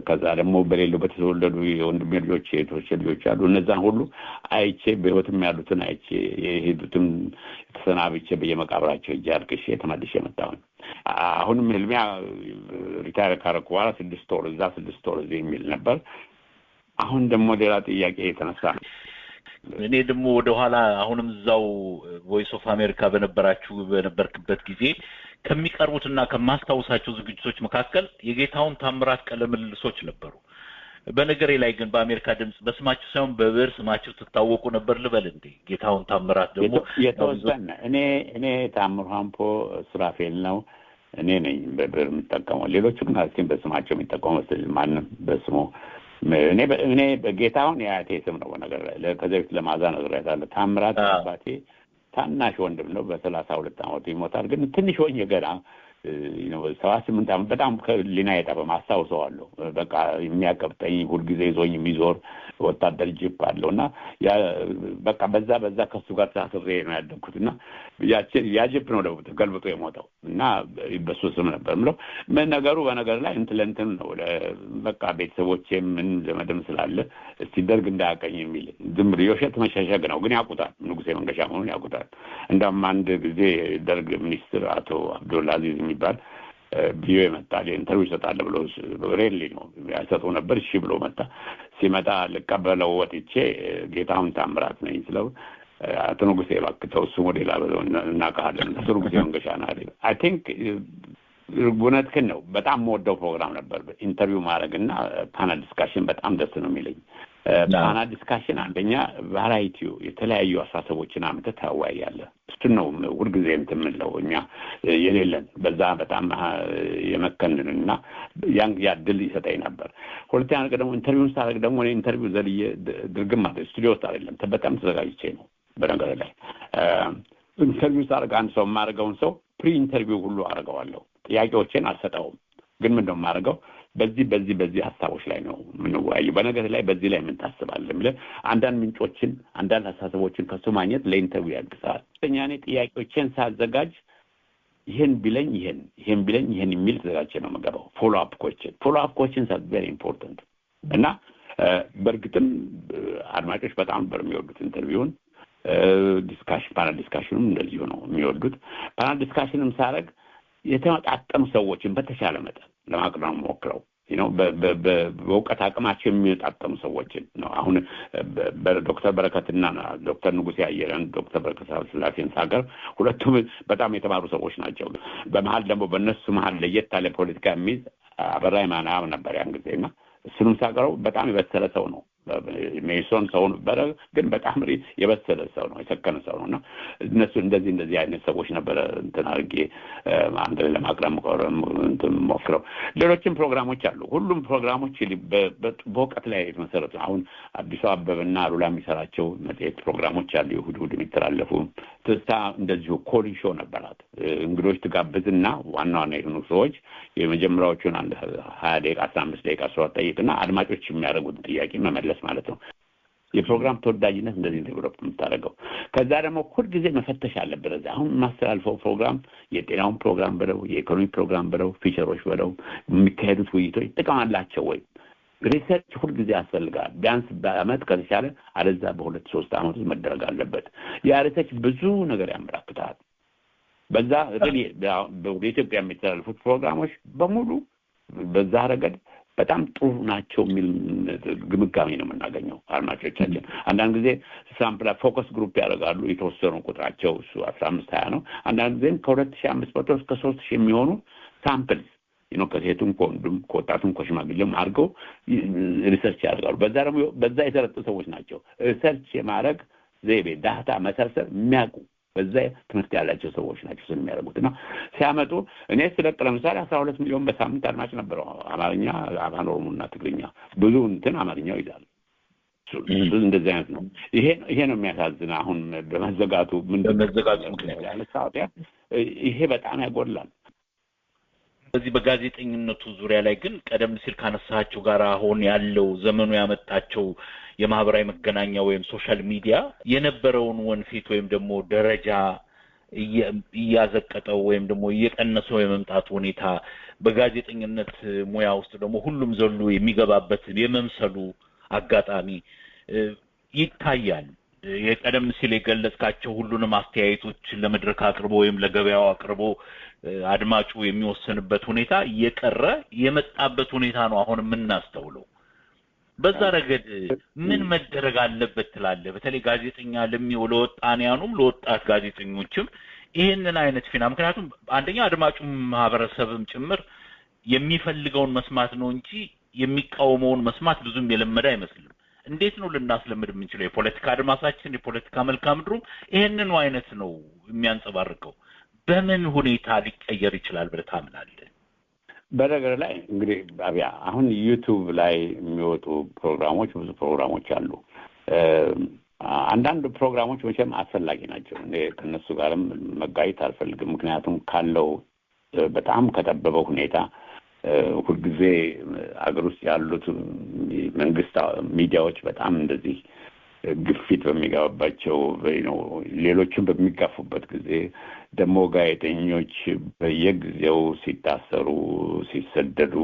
ከዛ ደግሞ በሌሉበት የተወለዱ የወንድሜ ልጆች የእህቶቼ ልጆች አሉ። እነዛን ሁሉ አይቼ በህይወትም ያሉትን አይቼ የሄዱትም ተሰናብቼ በየመቃብራቸው ሄጄ አልቅሼ ተመልሼ መጣሁ። አሁንም ህልሚያ ሪታየር ካረኩ በኋላ 6 ወር እዛ 6 ወር እዚህ የሚል ነበር። አሁን ደግሞ ሌላ ጥያቄ የተነሳ ነው። እኔ ደግሞ ወደ ኋላ አሁንም እዛው ቮይስ ኦፍ አሜሪካ በነበርክበት ጊዜ ከሚቀርቡትና ከማስታወሳቸው ዝግጅቶች መካከል የጌታውን ታምራት ቀለምልሶች ነበሩ። በነገሬ ላይ ግን በአሜሪካ ድምጽ በስማችሁ ሳይሆን በብር ስማችሁ ትታወቁ ነበር ልበል እንዴ? ጌታውን ታምራት ደግሞ የተወሰነ እኔ ታምሩ ሃምፖ ሱራፌል ነው እኔ ነኝ በብር የምጠቀመው። ሌሎቹ ግን አስኪን በስማቸው የሚጠቀሙት ማንም በስሙ እኔ በጌታውን የአያቴ ስም ነው። በነገር ላይ ከዚህ ለማዛ ነገር ያለ ታምራት አባቴ ታናሽ ወንድም ነው። በ32 ዓመቱ ይሞታል። ግን ትንሽ ሆኜ ገና 78 ዓመት በጣም ከሊና የጠበም አስታውሰዋለሁ። በቃ የሚያቀብጠኝ ሁልጊዜ ይዞኝ የሚዞር ወታደር ጂፕ አለውና በቃ በዛ ከሱ ጋር ታስሬ ነው ያደግኩትና ያ ጂፕ ነው ደግሞ ገልብጦ የሞተው እና በሱ ስም ነበር ምለው ነገሩ። በነገር ላይ እንትን ነው በቃ ቤተሰቦቼም ምን ዘመድም ስላለ እስቲ ደርግ እንዳያቀኝ የሚል ዝም ብሎ የውሸት መሸሸግ ነው። ግን ያውቁታል፣ ንጉሴ መንገሻ መሆኑን ያውቁታል። እንደውም አንድ ጊዜ ደርግ ሚኒስትር አቶ አብዱልአዚዝ የሚባል ቪኦኤ መጣ ኢንተርቪው ይሰጣል ብሎ ሬሊ ነው ያሰጡ ነበር። እሺ ብሎ መጣ። ሲመጣ ልቀበለው ወጥቼ ጌታውን ታምራት ነኝ ስለው አቶ ንጉሴ እባክህ እሱ ሞዴል አለው እናውቃለን አቶ ንጉሴ መንገሻ ነው አይደል? አይ ቲንክ ጉነትክን ነው። በጣም የምወደው ፕሮግራም ነበር ኢንተርቪው ማድረግና ፓናል ዲስካሽን በጣም ደስ ነው የሚለኝ። ፓናል ዲስካሽን አንደኛ ቫራይቲው የተለያዩ አሳሰቦችን አምጥተህ ታወያያለህ። እሱን ነው ሁልጊዜ የምንለው እኛ የሌለን በዛ በጣም የመከንንና ያን ያድል ይሰጠኝ ነበር። ሁለተኛ ነገር ደግሞ ኢንተርቪውን ሳደርግ ደግሞ እኔ ኢንተርቪው ዘልዬ ድርግም ማለት ስቱዲዮ ውስጥ አይደለም በጣም ተዘጋጅቼ ነው። በነገር ላይ ኢንተርቪው ሳደርግ አንድ ሰው የማደርገውን ሰው ፕሪ ኢንተርቪው ሁሉ አደርገዋለሁ። ጥያቄዎችን አልሰጠውም። ግን ምንድነው የማደርገው በዚህ ሀሳቦች ላይ ነው የምንወያየው። በነገር ላይ በዚህ ላይ ምን ታስባለህ ብለህ አንዳንድ ምንጮችን አንዳንድ ሀሳቦችን ከሱ ማግኘት ለኢንተርቪው ያግዛል። እኔ ጥያቄዎችን ሳዘጋጅ ይሄን ቢለኝ ይሄን የሚል ተዘጋጅቼ ነው የምገባው። ፎሎ አፕ ኮስችንስ አር ቬሪ ኢምፖርታንት እና በእርግጥም አድማጮች በጣም ነበር የሚወዱት ኢንተርቪውን። ፓናል ዲስካሽኑም እንደዚሁ ነው የሚወዱት። ፓናል ዲስካሽንም ሳደርግ የተመጣጠኑ ሰዎችን በተሻለ መጠን ለማቅረብ ሞክረው በእውቀት አቅማቸው የሚመጣጠኑ ሰዎችን ነው። አሁን ዶክተር በረከትና ዶክተር ንጉሴ አየለን ዶክተር በረከት ስላሴን ሳገር ሁለቱም በጣም የተማሩ ሰዎች ናቸው። በመሀል ደግሞ በእነሱ መሀል ለየት ያለ ፖለቲካ የሚይዝ አበራ ይማና ነበር ያን ጊዜና እሱንም ሳገረው በጣም የበሰለ ሰው ነው። ሜሶን ሰው ነበረ፣ ግን በጣም የበሰለ ሰው ነው፣ የሰከነ ሰው ነውና እነሱ እንደዚህ አይነት ሰዎች ነበረ እንትን አድርጌ አንድ ላይ ለማቅረብ ሞክረው። ሌሎችም ፕሮግራሞች አሉ። ሁሉም ፕሮግራሞች በእውቀት ላይ የተመሰረቱ አሁን አዲሱ አበበና አሉላ የሚሰራቸው መጽሔት ፕሮግራሞች አሉ። እሑድ የሚተላለፉ ትዝታ እንደዚሁ ኮሊን ሾው ነበራት። እንግዶች ትጋብዝና ዋና የሆኑ ሰዎች የመጀመሪያዎቹን 20 ደቂቃ 15 ደቂቃ ሰው ጠይቅና አድማጮች የሚያደርጉት ጥያቄ መመለስ ማለት ነው። የፕሮግራም ተወዳጅነት እንደዚህ ዴቨሎፕ የምታደርገው። ከዛ ደግሞ ሁልጊዜ መፈተሽ አለበት። አሁን ማስተላልፈው ፕሮግራም የጤናውን ፕሮግራም ብለው የኢኮኖሚ ፕሮግራም ብለው ፊቸሮች ብለው የሚካሄዱት ውይይቶች ጥቅም አላቸው ወይ? ሪሰርች ሁልጊዜ ያስፈልጋል። ቢያንስ በአመት ከተቻለ አለዛ በ2-3 ዓመት ውስጥ መደረግ አለበት። ያ ሪሰርች ብዙ ነገር ያመላክታል። በዛ በኢትዮጵያ የሚተላለፉት ፕሮግራሞች በሙሉ በዛ ረገድ በጣም ጥሩ ናቸው የሚል ግምጋሜ ነው የምናገኘው። አድማጮቻችን አንዳንድ ጊዜ ሳምፕል ፎከስ ግሩፕ ያደርጋሉ። የተወሰኑ ቁጥራቸው እሱ 15-20 ነው። አንዳንድ ጊዜም ከ2500 እስከ 3000 የሚሆኑ ሳምፕል ከሴቱም ከወንዱም ከወጣቱም ከሽማግሌም አድርገው ሪሰርች ያደርጋሉ። በዛ የተረጡ ሰዎች ናቸው። ሪሰርች የማድረግ ዘይቤ ዳታ መሰብሰብ የሚያውቁ በዛ ትምህርት ያላቸው ሰዎች ናቸው የሚያደርጉትና ሲያመጡ እኔ ስለቅ ለምሳሌ 12 ሚሊዮን በሳምንት አድማጭ ነበረው። አማርኛ፣ አፋን ኦሮሞና ትግርኛ ብዙ አማርኛው ይዛል። እንደዚህ አይነት ነው። ይሄ ነው የሚያሳዝን። አሁን በመዘጋቱ ምክንያት ያለሳውያ ይሄ በጣም ያጎላል። በዚህ በጋዜጠኝነቱ ዙሪያ ላይ ግን ቀደም ሲል ካነሳቸው ጋር አሁን ያለው ዘመኑ ያመጣቸው የማህበራዊ መገናኛ ወይም ሶሻል ሚዲያ የነበረውን ወንፊት ወይም ደግሞ ደረጃ እያዘቀጠው ወይም ደግሞ እየቀነሰው የመምጣት ሁኔታ በጋዜጠኝነት ሙያ ውስጥ ደግሞ ሁሉም ዘሎ የሚገባበት የመምሰሉ አጋጣሚ ይታያል። የቀደም ሲል የገለጽካቸው ሁሉንም አስተያየቶች ለመድረክ አቅርቦ ወይም ለገበያው አቅርቦ አድማጩ የሚወሰንበት ሁኔታ እየቀረ የመጣበት ሁኔታ ነው አሁን የምናስተውለው። በዛ ረገድ ምን መደረግ አለበት ትላለህ? በተለይ ጋዜጠኛ ለወጣንያኑም ለወጣት ጋዜጠኞችም ይሄንን አይነት ፊና ምክንያቱም አንደኛ አድማጩም ማህበረሰብም ጭምር የሚፈልገውን መስማት ነው እንጂ የሚቃወመውን መስማት ብዙም የለመደ አይመስልም። እንዴት ነው ልናስለምድ የምንችለው? የፖለቲካ አድማሳችን የፖለቲካ መልክዓ ምድሩ ይሄንን አይነት ነው የሚያንጸባርቀው። በምን ሁኔታ ሊቀየር ይችላል ብለህ ታምናለህ? በነገር ላይ እንግዲህ አብያ አሁን ዩቲዩብ ላይ የሚወጡ ፕሮግራሞች ብዙ ፕሮግራሞች አሉ። አንዳንድ ፕሮግራሞች መቼም አስፈላጊ ናቸው። እኔ ከነሱ ጋርም መጋየት አልፈልግም። ምክንያቱም ካለው በጣም ከጠበበው ሁኔታ ሁልጊዜ አገር ውስጥ ያሉት መንግስት ሚዲያዎች በጣም እንደዚህ ግፊት በሚገባባቸው ነው ሌሎችን በሚጋፉበት ጊዜ ደግሞ ጋዜጠኞች በየጊዜው ሲታሰሩ፣ ሲሰደዱ፣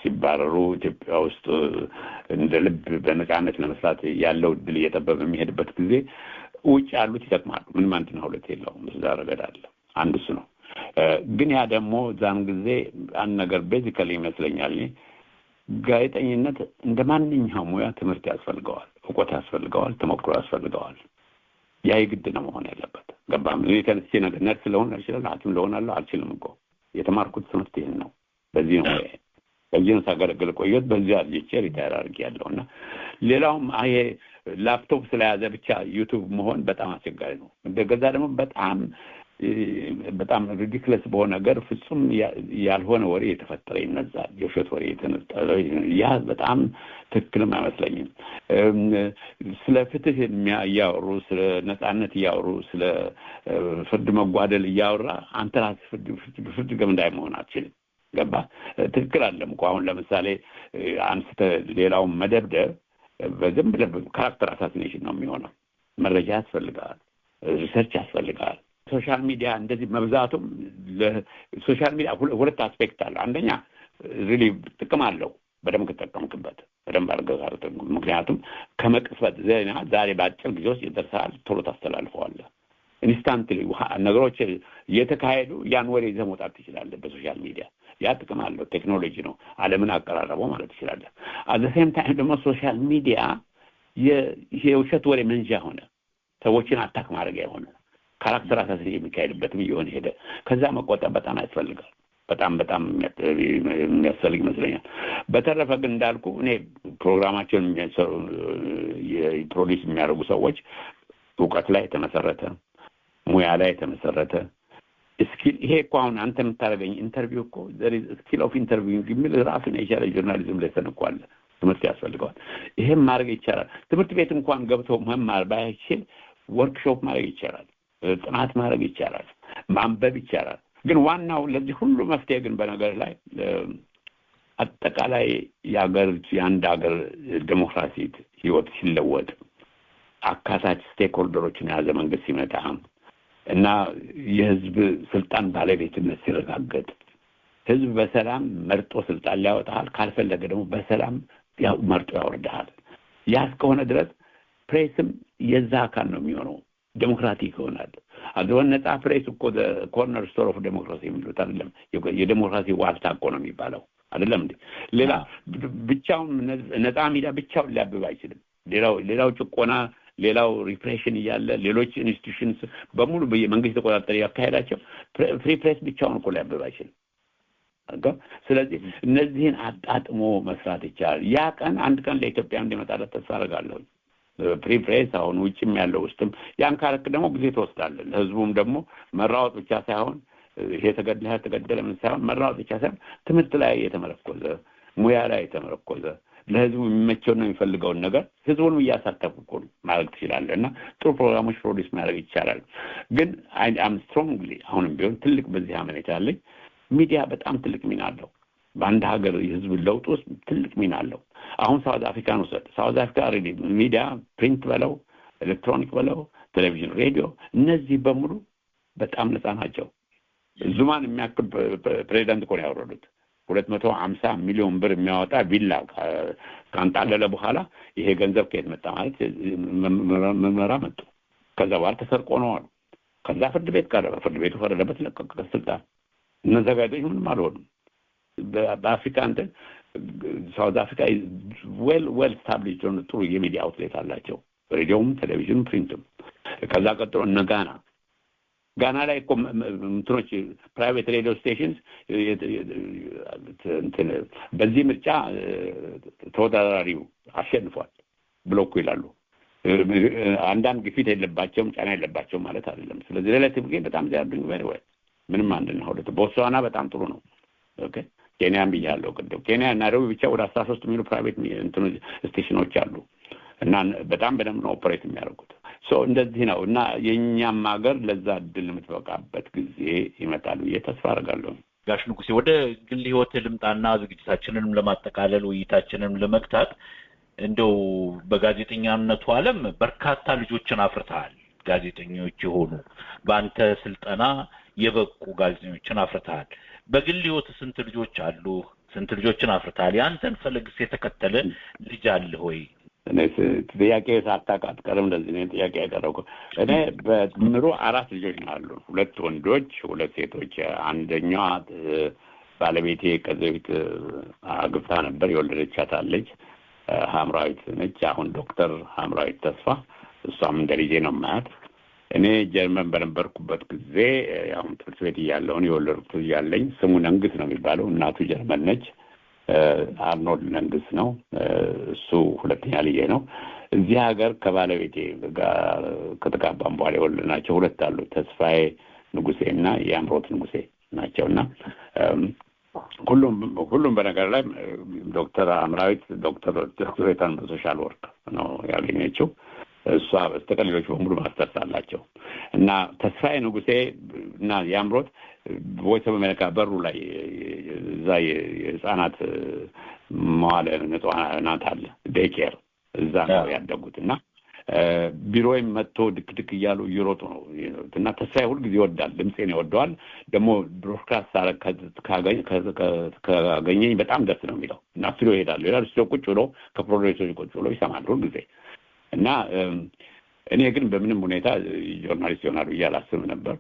ሲባረሩ ኢትዮጵያ ውስጥ እንደ ልብ በነፃነት ለመስራት ያለው እድል እየጠበበ የሚሄድበት ጊዜ ውጭ ያሉት ይጠቅማሉ። ምንም አንድና ሁለት የለውም። እዛ ረገድ አለ። አንዱ እሱ ነው። ግን ያ ደግሞ ዛን ጊዜ አንድ ነገር ቤዚካሊ ይመስለኛል ጋዜጠኝነት እንደ ማንኛውም ሙያ ትምህርት ያስፈልገዋል፣ እውቀት ያስፈልገዋል፣ ተሞክሮ ያስፈልገዋል። ያ የግድ ነው መሆን ያለበት። ገባም እኔ ተነስቼ ነገር ነርስ ስለሆነ ይችላል ሐኪም ልሆናለሁ አልችልም እኮ የተማርኩት ትምህርት ይሄን ነው። በዚህ ነው በዚህ ነው ሳገለግል ቆየሁት። በዚህ አልጄ ሪታየር አድርጌያለሁና ሌላውም ይሄ ላፕቶፕ ስለያዘ ብቻ ዩቲዩብ መሆን በጣም አስቸጋሪ ነው። እንደገዛ ደግሞ በጣም ሪዲክለስ በሆነ ነገር ፍጹም ያልሆነ ወሬ የተፈጠረ ይነዛል። የውሸት ወሬ የተነጠረ ያ በጣም ትክክልም አይመስለኝም። ስለ ፍትህ እያወሩ ስለ ነጻነት እያወሩ ስለ ፍርድ መጓደል እያወራ አንተ ራስህ ፍርድ ገምዳይ መሆን አትችልም። ገባ? ትክክል አለም እኮ አሁን ለምሳሌ አንስተ ሌላውን መደብደብ በዝም ብለህ ካራክተር አሳሲኔሽን ነው የሚሆነው። መረጃ ያስፈልጋል፣ ሪሰርች ያስፈልጋል። ሶሻል ሚዲያ እንደዚህ መብዛቱም ለሶሻል ሚዲያ ሁለት አስፔክት አለ። አንደኛ ሪሊ ጥቅም አለው በደንብ ከተጠቀምክበት፣ በደንብ አድርገህ ምክንያቱም ከመቅጽበት ዜና ዛሬ በአጭር ጊዜ ውስጥ ይደርሳል፣ ቶሎ ታስተላልፈዋለህ። ኢንስታንትሊ ነገሮች እየተካሄዱ ያን ወሬ ይዘህ መውጣት ትችላለህ በሶሻል ሚዲያ። ያ ጥቅም አለው። ቴክኖሎጂ ነው ዓለምን አቀራረበው ማለት ትችላለህ። አት ዘ ሴም ታይም ደግሞ ሶሻል ሚዲያ የውሸት ወሬ መንዣ ሆነ፣ ሰዎችን አታክ ማድረጊያ ሆነ፣ ካራክተር አሳሲ የሚካሄድበትም እየሆነ ሄደ። ከዛ መቆጠብ በጣም ያስፈልጋል። በጣም የሚያስፈልግ ይመስለኛል። በተረፈ ግን እንዳልኩ እኔ ፕሮግራማቸውን ፕሮዲስ የሚያደርጉ ሰዎች እውቀት ላይ የተመሰረተ ሙያ ላይ የተመሰረተ ስኪል ይሄ እኮ አሁን አንተ የምታደርገኝ ኢንተርቪው እኮ ስኪል ኦፍ ኢንተርቪው የሚል ራሱን የቻለ ጆርናሊዝም ላይ ተነኳለ። ትምህርት ያስፈልገዋል። ይሄም ማድረግ ይቻላል። ትምህርት ቤት እንኳን ገብቶ መማር ባይችል ወርክሾፕ ማድረግ ይቻላል። ጥናት ማድረግ ይቻላል። ማንበብ ይቻላል። ግን ዋናው ለዚህ ሁሉ መፍትሄ ግን በነገር ላይ አጠቃላይ የአንድ ሀገር ዴሞክራሲ ህይወት ሲለወጥ አካታች ስቴክሆልደሮችን የያዘ መንግስት ሲመጣ እና የህዝብ ስልጣን ባለቤትነት ሲረጋገጥ ህዝብ በሰላም መርጦ ስልጣን ሊያወጣል፣ ካልፈለገ ደግሞ በሰላም መርጦ ያወርዳል። ያ እስከሆነ ድረስ ፕሬስም የዛ አካል ነው የሚሆነው። ዴሞክራቲክ ይሆናል። አድሮን ነጻ ፕሬስ እኮ ኮርነር ስቶር ኦፍ ዴሞክራሲ የሚሉት አይደለም። የዴሞክራሲ ዋልታ እኮ ነው የሚባለው አይደለም እንዴ? ሌላ ብቻውን ነጻ ሚዲያ ብቻውን ሊያብብ አይችልም። ሌላው ጭቆና፣ ሌላው ሪፕሬሽን እያለ ሌሎች ኢንስቲትዩሽንስ በሙሉ በየመንግስት ተቆጣጣሪ ያካሄዳቸው ፍሪ ፕሬስ ብቻውን እኮ ሊያብብ አይችልም። ስለዚህ እነዚህን አጣጥሞ መስራት ይቻላል። ያ ቀን አንድ ቀን ለኢትዮጵያ እንደመጣለት ተስፋ አደርጋለሁ። ፍሪ ፕሬስ አሁን ውጭም ያለው ውስጥም ያን ካረክ ደግሞ ጊዜ ትወስዳለህ። ለህዝቡም ደግሞ መራወጥ ብቻ ሳይሆን ይሄ ተገደለ ምን ሳይሆን መራወጥ ብቻ ሳይሆን ትምህርት ላይ የተመረኮዘ ሙያ ላይ የተመረኮዘ ለህዝቡ የሚመቸውና የሚፈልገውን ነገር ህዝቡንም እያሳተፉ እኮ ማድረግ ትችላለህ እና ጥሩ ፕሮግራሞች ፕሮዲስ ማድረግ ይቻላል። ግን አም ስትሮንግሊ አሁንም ቢሆን ትልቅ በዚህ አመኔታ አለኝ ሚዲያ በጣም ትልቅ ሚና አለው። በአንድ ሀገር የህዝብ ለውጥ ውስጥ ትልቅ ሚና አለው። አሁን ሳውዝ አፍሪካን ውሰድ። ሳውዝ አፍሪካ ሚዲያ ፕሪንት በለው ኤሌክትሮኒክ በለው ቴሌቪዥን፣ ሬዲዮ እነዚህ በሙሉ በጣም ነፃ ናቸው። ዙማን የሚያክል ፕሬዚዳንት እኮ ነው ያወረዱት። 250 ሚሊዮን ብር የሚያወጣ ቪላ ካንጣለለ በኋላ ይሄ ገንዘብ ከየት መጣ ማለት ምርመራ መጡ። ከዛ በኋላ ተሰርቆ ነው አሉ። ከዛ ፍርድ ቤት ቀረበ። ፍርድ ቤቱ ፈረደበት፣ ለቀቀ ስልጣን። እነዚያ ጋዜጠኞች ምንም አልሆኑም። በአፍሪካ እንትን ሳውዝ አፍሪካ ዌል ስታብሊሽድ የሆነ ጥሩ የሚዲያ አውትሌት አላቸው፣ ሬዲዮም፣ ቴሌቪዥን፣ ፕሪንትም። ከዛ ቀጥሎ እነ ጋና ላይ እኮ እንትኖች ፕራይቬት ሬዲዮ ስቴሽንስ በዚህ ምርጫ ተወዳዳሪው አሸንፏል ብሎ እኮ ይላሉ። አንዳንድ ግፊት የለባቸውም፣ ጫና የለባቸውም ማለት አይደለም። ስለዚህ ሪሌቲቭ ግን በጣም ዚያዱኝ ምንም አንድና ሁለት። ቦትስዋና በጣም ጥሩ ነው። ኦኬ ኬንያን ብያለሁ ቅድም። ኬንያ ናይሮቢ ብቻ ወደ 13 የሚሉ ፕራይቬት እንትኖች ስቴሽኖች አሉ እና በጣም በደንብ ነው ኦፕሬት የሚያደርጉት። እንደዚህ ነው እና የኛም ሀገር ለዛ እድል የምትበቃበት ጊዜ ይመጣል ብዬ ተስፋ አደርጋለሁ። ጋሽ ንጉሴ ወደ ግል ህይወት ልምጣና ዝግጅታችንንም ለማጠቃለል ውይይታችንንም ለመግታት እንደው በጋዜጠኛነቱ ዓለም በርካታ ልጆችን አፍርተሃል። ጋዜጠኞች የሆኑ በአንተ ስልጠና የበቁ ጋዜጠኞችን አፍርተሃል። በግል ህይወት ስንት ልጆች አሉ? ስንት ልጆችን አፍርተሃል? ያንተን ፈለግስ የተከተለ ልጅ አለ ሆይ? እኔ ጥያቄ ሳታውቃት ቀርም እንደዚህ ነው ጥያቄ ያቀረብኩ። እኔ በድምሩ 4 ልጆች አሉ። 2 ወንዶች፣ 2 ሴቶች። አንደኛዋ ባለቤቴ ከዚህ በፊት አግብታ ነበር፣ የወለደቻት አለች። ሐምራዊት ነች። አሁን ዶክተር ሐምራዊት ተስፋ፣ እሷም እንደ ልጄ ነው የማያት። እኔ ጀርመን በነበርኩበት ጊዜ አሁን ትምህርት ቤት እያለሁ የወለድኩት እያለኝ ስሙ ነንግስ ነው የሚባለው። እናቱ ጀርመን ነች። አርኖልድ ነንግስ ነው እሱ። ሁለተኛ ልጄ ነው። እዚህ ሀገር ከባለቤቴ ጋር ከተጋባን በኋላ የወለድናቸው 2 አሉ። ተስፋዬ ንጉሴና የአምሮት ንጉሴ ናቸውና ሁሉም በነገር ላይ ዶክተር አምራዊት ዶክተሬቷን በሶሻል ወርክ ነው ያገኘችው። እሷ በስተቀር ሌሎች በሙሉ ማስተርስ አላቸው እና ተስፋዬ ንጉሴ እና የአምሮት ቮይስ ኦፍ አሜሪካ በሩ ላይ እዛ የህፃናት መዋለ ህፃናት አለ ዴይኬር፣ እዛ ነው ያደጉት እና ቢሮዬም መጥቶ ድክ እያሉ እየሮጡ ነው እና ተስፋዬ ሁልጊዜ ይወዳል፣ ድምፄን ይወደዋል። ደግሞ ብሮድካስት ካገኘኝ በጣም ደስ ነው የሚለው እና ስቱዲዮ ይሄዳሉ። ስቱዲዮ ቁጭ ብሎ ከፕሮዲውሰሮች ቁጭ ብሎ ይሰማል ሁልጊዜ እና እኔ ግን በምንም ሁኔታ ጆርናሊስት ይሆናሉ ብዬ አላስብም ነበር።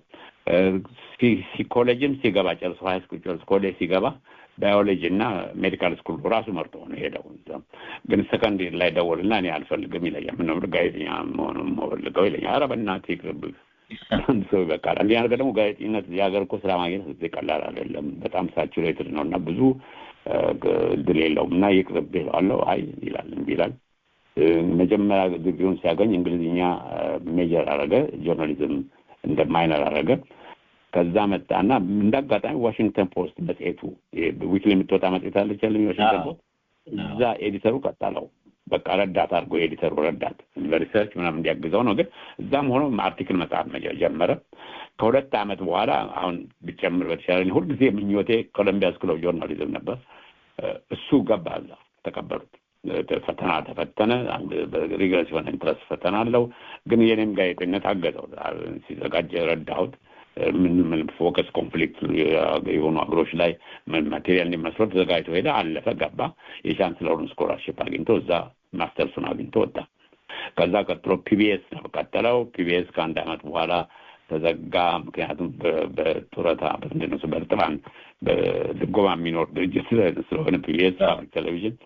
ኮሌጅም ሲገባ ጨርሶ ሃይ ስኩል ጨርሶ ኮሌጅ ሲገባ ባዮሎጂ እና ሜዲካል ስኩል ራሱ መርጦ ነው ሄደው። ግን ሰከንድ ላይ ደወልና እኔ አልፈልግም ይለኛል። ምን ነው ጋዜጠኛ መሆኑን ሞልገው ይለኛል። ኧረ በእናትህ ይቅርብህ አንድ ሰው ይበቃል። አንድ ነገር ደግሞ ጋዜጠኝነት የሀገር እኮ ስራ ማግኘት ቀላል አይደለም። በጣም ሳቹሬትድ ነው እና ብዙ እድል የለውም እና ይቅርብህ እለዋለሁ። አይ ይላል፣ እምቢ ይላል። መጀመሪያ ዲግሪውን ሲያገኝ እንግሊዝኛ ሜጀር አደረገ፣ ጆርናሊዝም እንደ ማይነር አደረገ። ከዛ መጣና እንዳጋጣሚ ዋሽንግተን ፖስት መጽሔቱ ዊክሊ የምትወጣ መጽሔት አለች ያለኝ ዋሽንግተን ፖስት፣ እዛ ኤዲተሩ ቀጠለው። በቃ ረዳት አድርጎ ኤዲተሩ ረዳት ለሪሰርች ምናምን እንዲያግዘው ነው። ግን እዛም ሆኖ አርቲክል መጽሐፍ ጀመረ። ከ2 ዓመት በኋላ አሁን ብጨምር በተሻለ ሁልጊዜ ምኞቴ ኮሎምቢያ ስኩል ኦፍ ጆርናሊዝም ነበር። እሱ ገባ፣ እዛ ተቀበሉት። ፈተና ተፈተነ። አንድ ሪግረስ የሆነ ኢንትረስት ፈተና አለው። ግን የኔም ጋዜጠኝነት አገዘው። ሲዘጋጅ ረዳሁት። ምን ፎከስ ኮንፍሊክት የሆኑ አገሮች ላይ ማቴሪያል እንዲመስረት ተዘጋጅቶ ሄደ። አለፈ፣ ገባ። የቻንስለሩን ስኮላርሺፕ አግኝቶ እዛ ማስተርሱን አግኝቶ ወጣ። ከዛ ቀጥሎ ፒቢኤስ ቀጠለው። ፒቢኤስ ከ1 ዓመት በኋላ ተዘጋ። ምክንያቱም በጡረታ በምንድን ነው በእርጥባን በድጎማ የሚኖር ድርጅት ስለሆነ ፒቢኤስ ቴሌቪዥን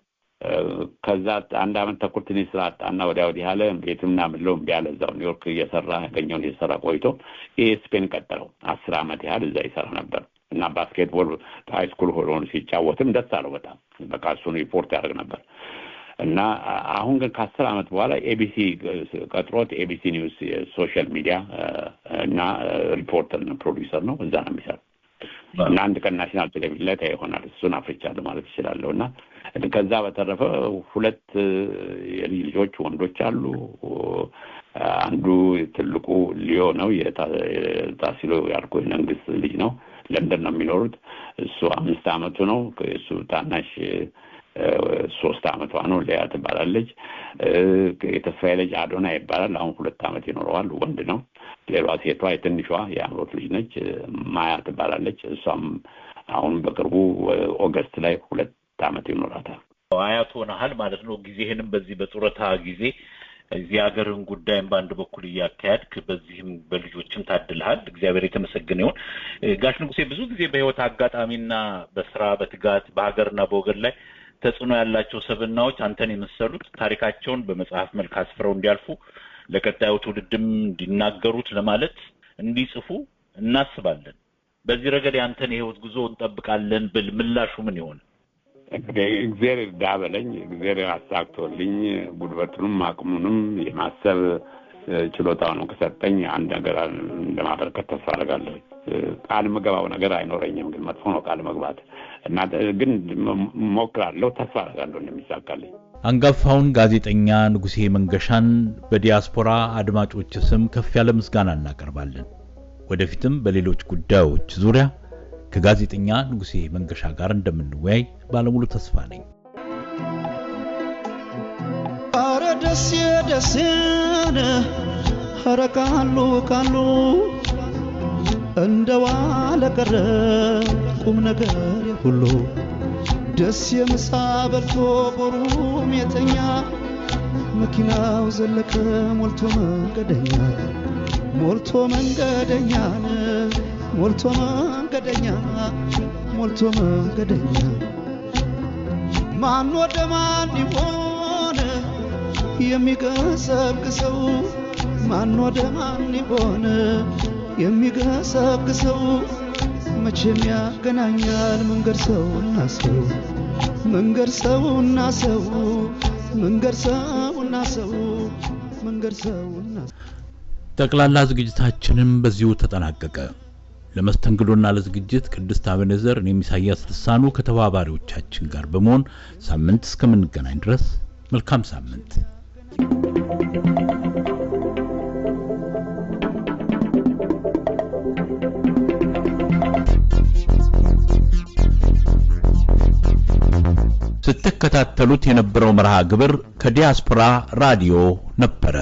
ከዛ 1 ዓመት ተኩል ትንሽ ስራ አጣና ወዲያ ወዲህ አለ። ቤትምና ምለው ቢያለ እዛው ኒውዮርክ እየሰራ ያገኘውን እየሰራ ቆይቶ ኤስፔን ቀጠለው። 10 ዓመት ያህል እዛ ይሰራ ነበር እና ባስኬትቦል ሃይ ስኩል ሆኖ ሲጫወትም ደስ አለው በጣም። በቃ እሱን ሪፖርት ያደርግ ነበር እና አሁን ግን ከ10 ዓመት በኋላ ኤቢሲ ቀጥሮት ኤቢሲ ኒውስ ሶሻል ሚዲያ እና ሪፖርተር ነው፣ ፕሮዲውሰር ነው። እዛ ነው የሚሰራው እና አንድ ቀን ናሽናል ቴሌቪዥን ላይ ይሆናል። እሱን አፍርቻለሁ ማለት ይችላለሁ። እና ከዛ በተረፈ 2 የልጅ ልጆች ወንዶች አሉ። አንዱ ትልቁ ሊዮ ነው፣ የታሲሎ ያልኩ መንግስት ልጅ ነው። ለንደን ነው የሚኖሩት። እሱ 5 ዓመቱ ነው። እሱ ታናሽ 3 ዓመቷ ነው። ሊያ ትባላለች። የተስፋዬ ልጅ አዶና ይባላል። አሁን 2 ዓመት ይኖረዋል። ወንድ ነው። ሌላዋ ሴቷ የትንሿ የአምሮት ልጅ ነች። ማያ ትባላለች። እሷም አሁን በቅርቡ ኦገስት ላይ 2 ዓመት ይኖራታል። አያት ሆነሃል ማለት ነው። ጊዜህንም በዚህ በጡረታ ጊዜ እዚህ ሀገርን ጉዳይም በአንድ በኩል እያካሄድክ በዚህም በልጆችም ታድልሃል። እግዚአብሔር የተመሰገነ ይሁን። ጋሽ ንጉሴ ብዙ ጊዜ በህይወት አጋጣሚና በስራ በትጋት በሀገርና በወገን ላይ ተጽዕኖ ያላቸው ሰብናዎች አንተን የመሰሉት ታሪካቸውን በመጽሐፍ መልክ አስፍረው እንዲያልፉ ለቀጣዩ ትውልድም እንዲናገሩት ለማለት እንዲጽፉ እናስባለን። በዚህ ረገድ ያንተን የህይወት ጉዞ እንጠብቃለን ብል ምላሹ ምን ይሆን? እግዚአብሔር ዳበለኝ እግዚአብሔር አሳክቶልኝ ጉልበቱንም አቅሙንም የማሰብ ችሎታውን ከሰጠኝ አንድ ነገር እንደማበረከት ተስፋ አደርጋለሁ። ቃል መገባው ነገር አይኖረኝም፣ ግን መጥፎ ነው ቃል መግባት እና ግን ሞክራለሁ፣ ተስፋ አደርጋለሁ እንደሚሳካልኝ። አንጋፋውን ጋዜጠኛ ንጉሴ መንገሻን በዲያስፖራ አድማጮች ስም ከፍ ያለ ምስጋና እናቀርባለን። ወደፊትም በሌሎች ጉዳዮች ዙሪያ ከጋዜጠኛ ንጉሴ መንገሻ ጋር እንደምንወያይ ባለሙሉ ተስፋ ነኝ። አረ ደስየነ ሐረካሉ ካሉ እንደዋለ ቀረ ቁም ነገር ሁሉ ደስ የምሳ በልቶ ቦሩም የተኛ መኪናው ዘለቀ ሞልቶ መንገደኛ ሞልቶ መንገደኛን ሞልቶ መንገደኛ ሞልቶ መንገደኛ ማን ወደ ማን ይሆን የሚገሰግሰው ማን ወደ ማን ይሆን የሚገሰግሰው መቼም ያገናኛል መንገድ ሰውና ሰው መንገድ ሰውና ሰው መንገድ ሰውና ሰው መንገድ ሰውና ጠቅላላ ዝግጅታችንን በዚሁ ተጠናቀቀ። ለመስተንግዶና ለዝግጅት ቅድስት አበነዘር እኔም ኢሳያስ ልሳኑ ከተባባሪዎቻችን ጋር በመሆን ሳምንት እስከምንገናኝ ድረስ መልካም ሳምንት። ስትከታተሉት የነበረው መርሃ ግብር ከዲያስፖራ ራዲዮ ነበረ።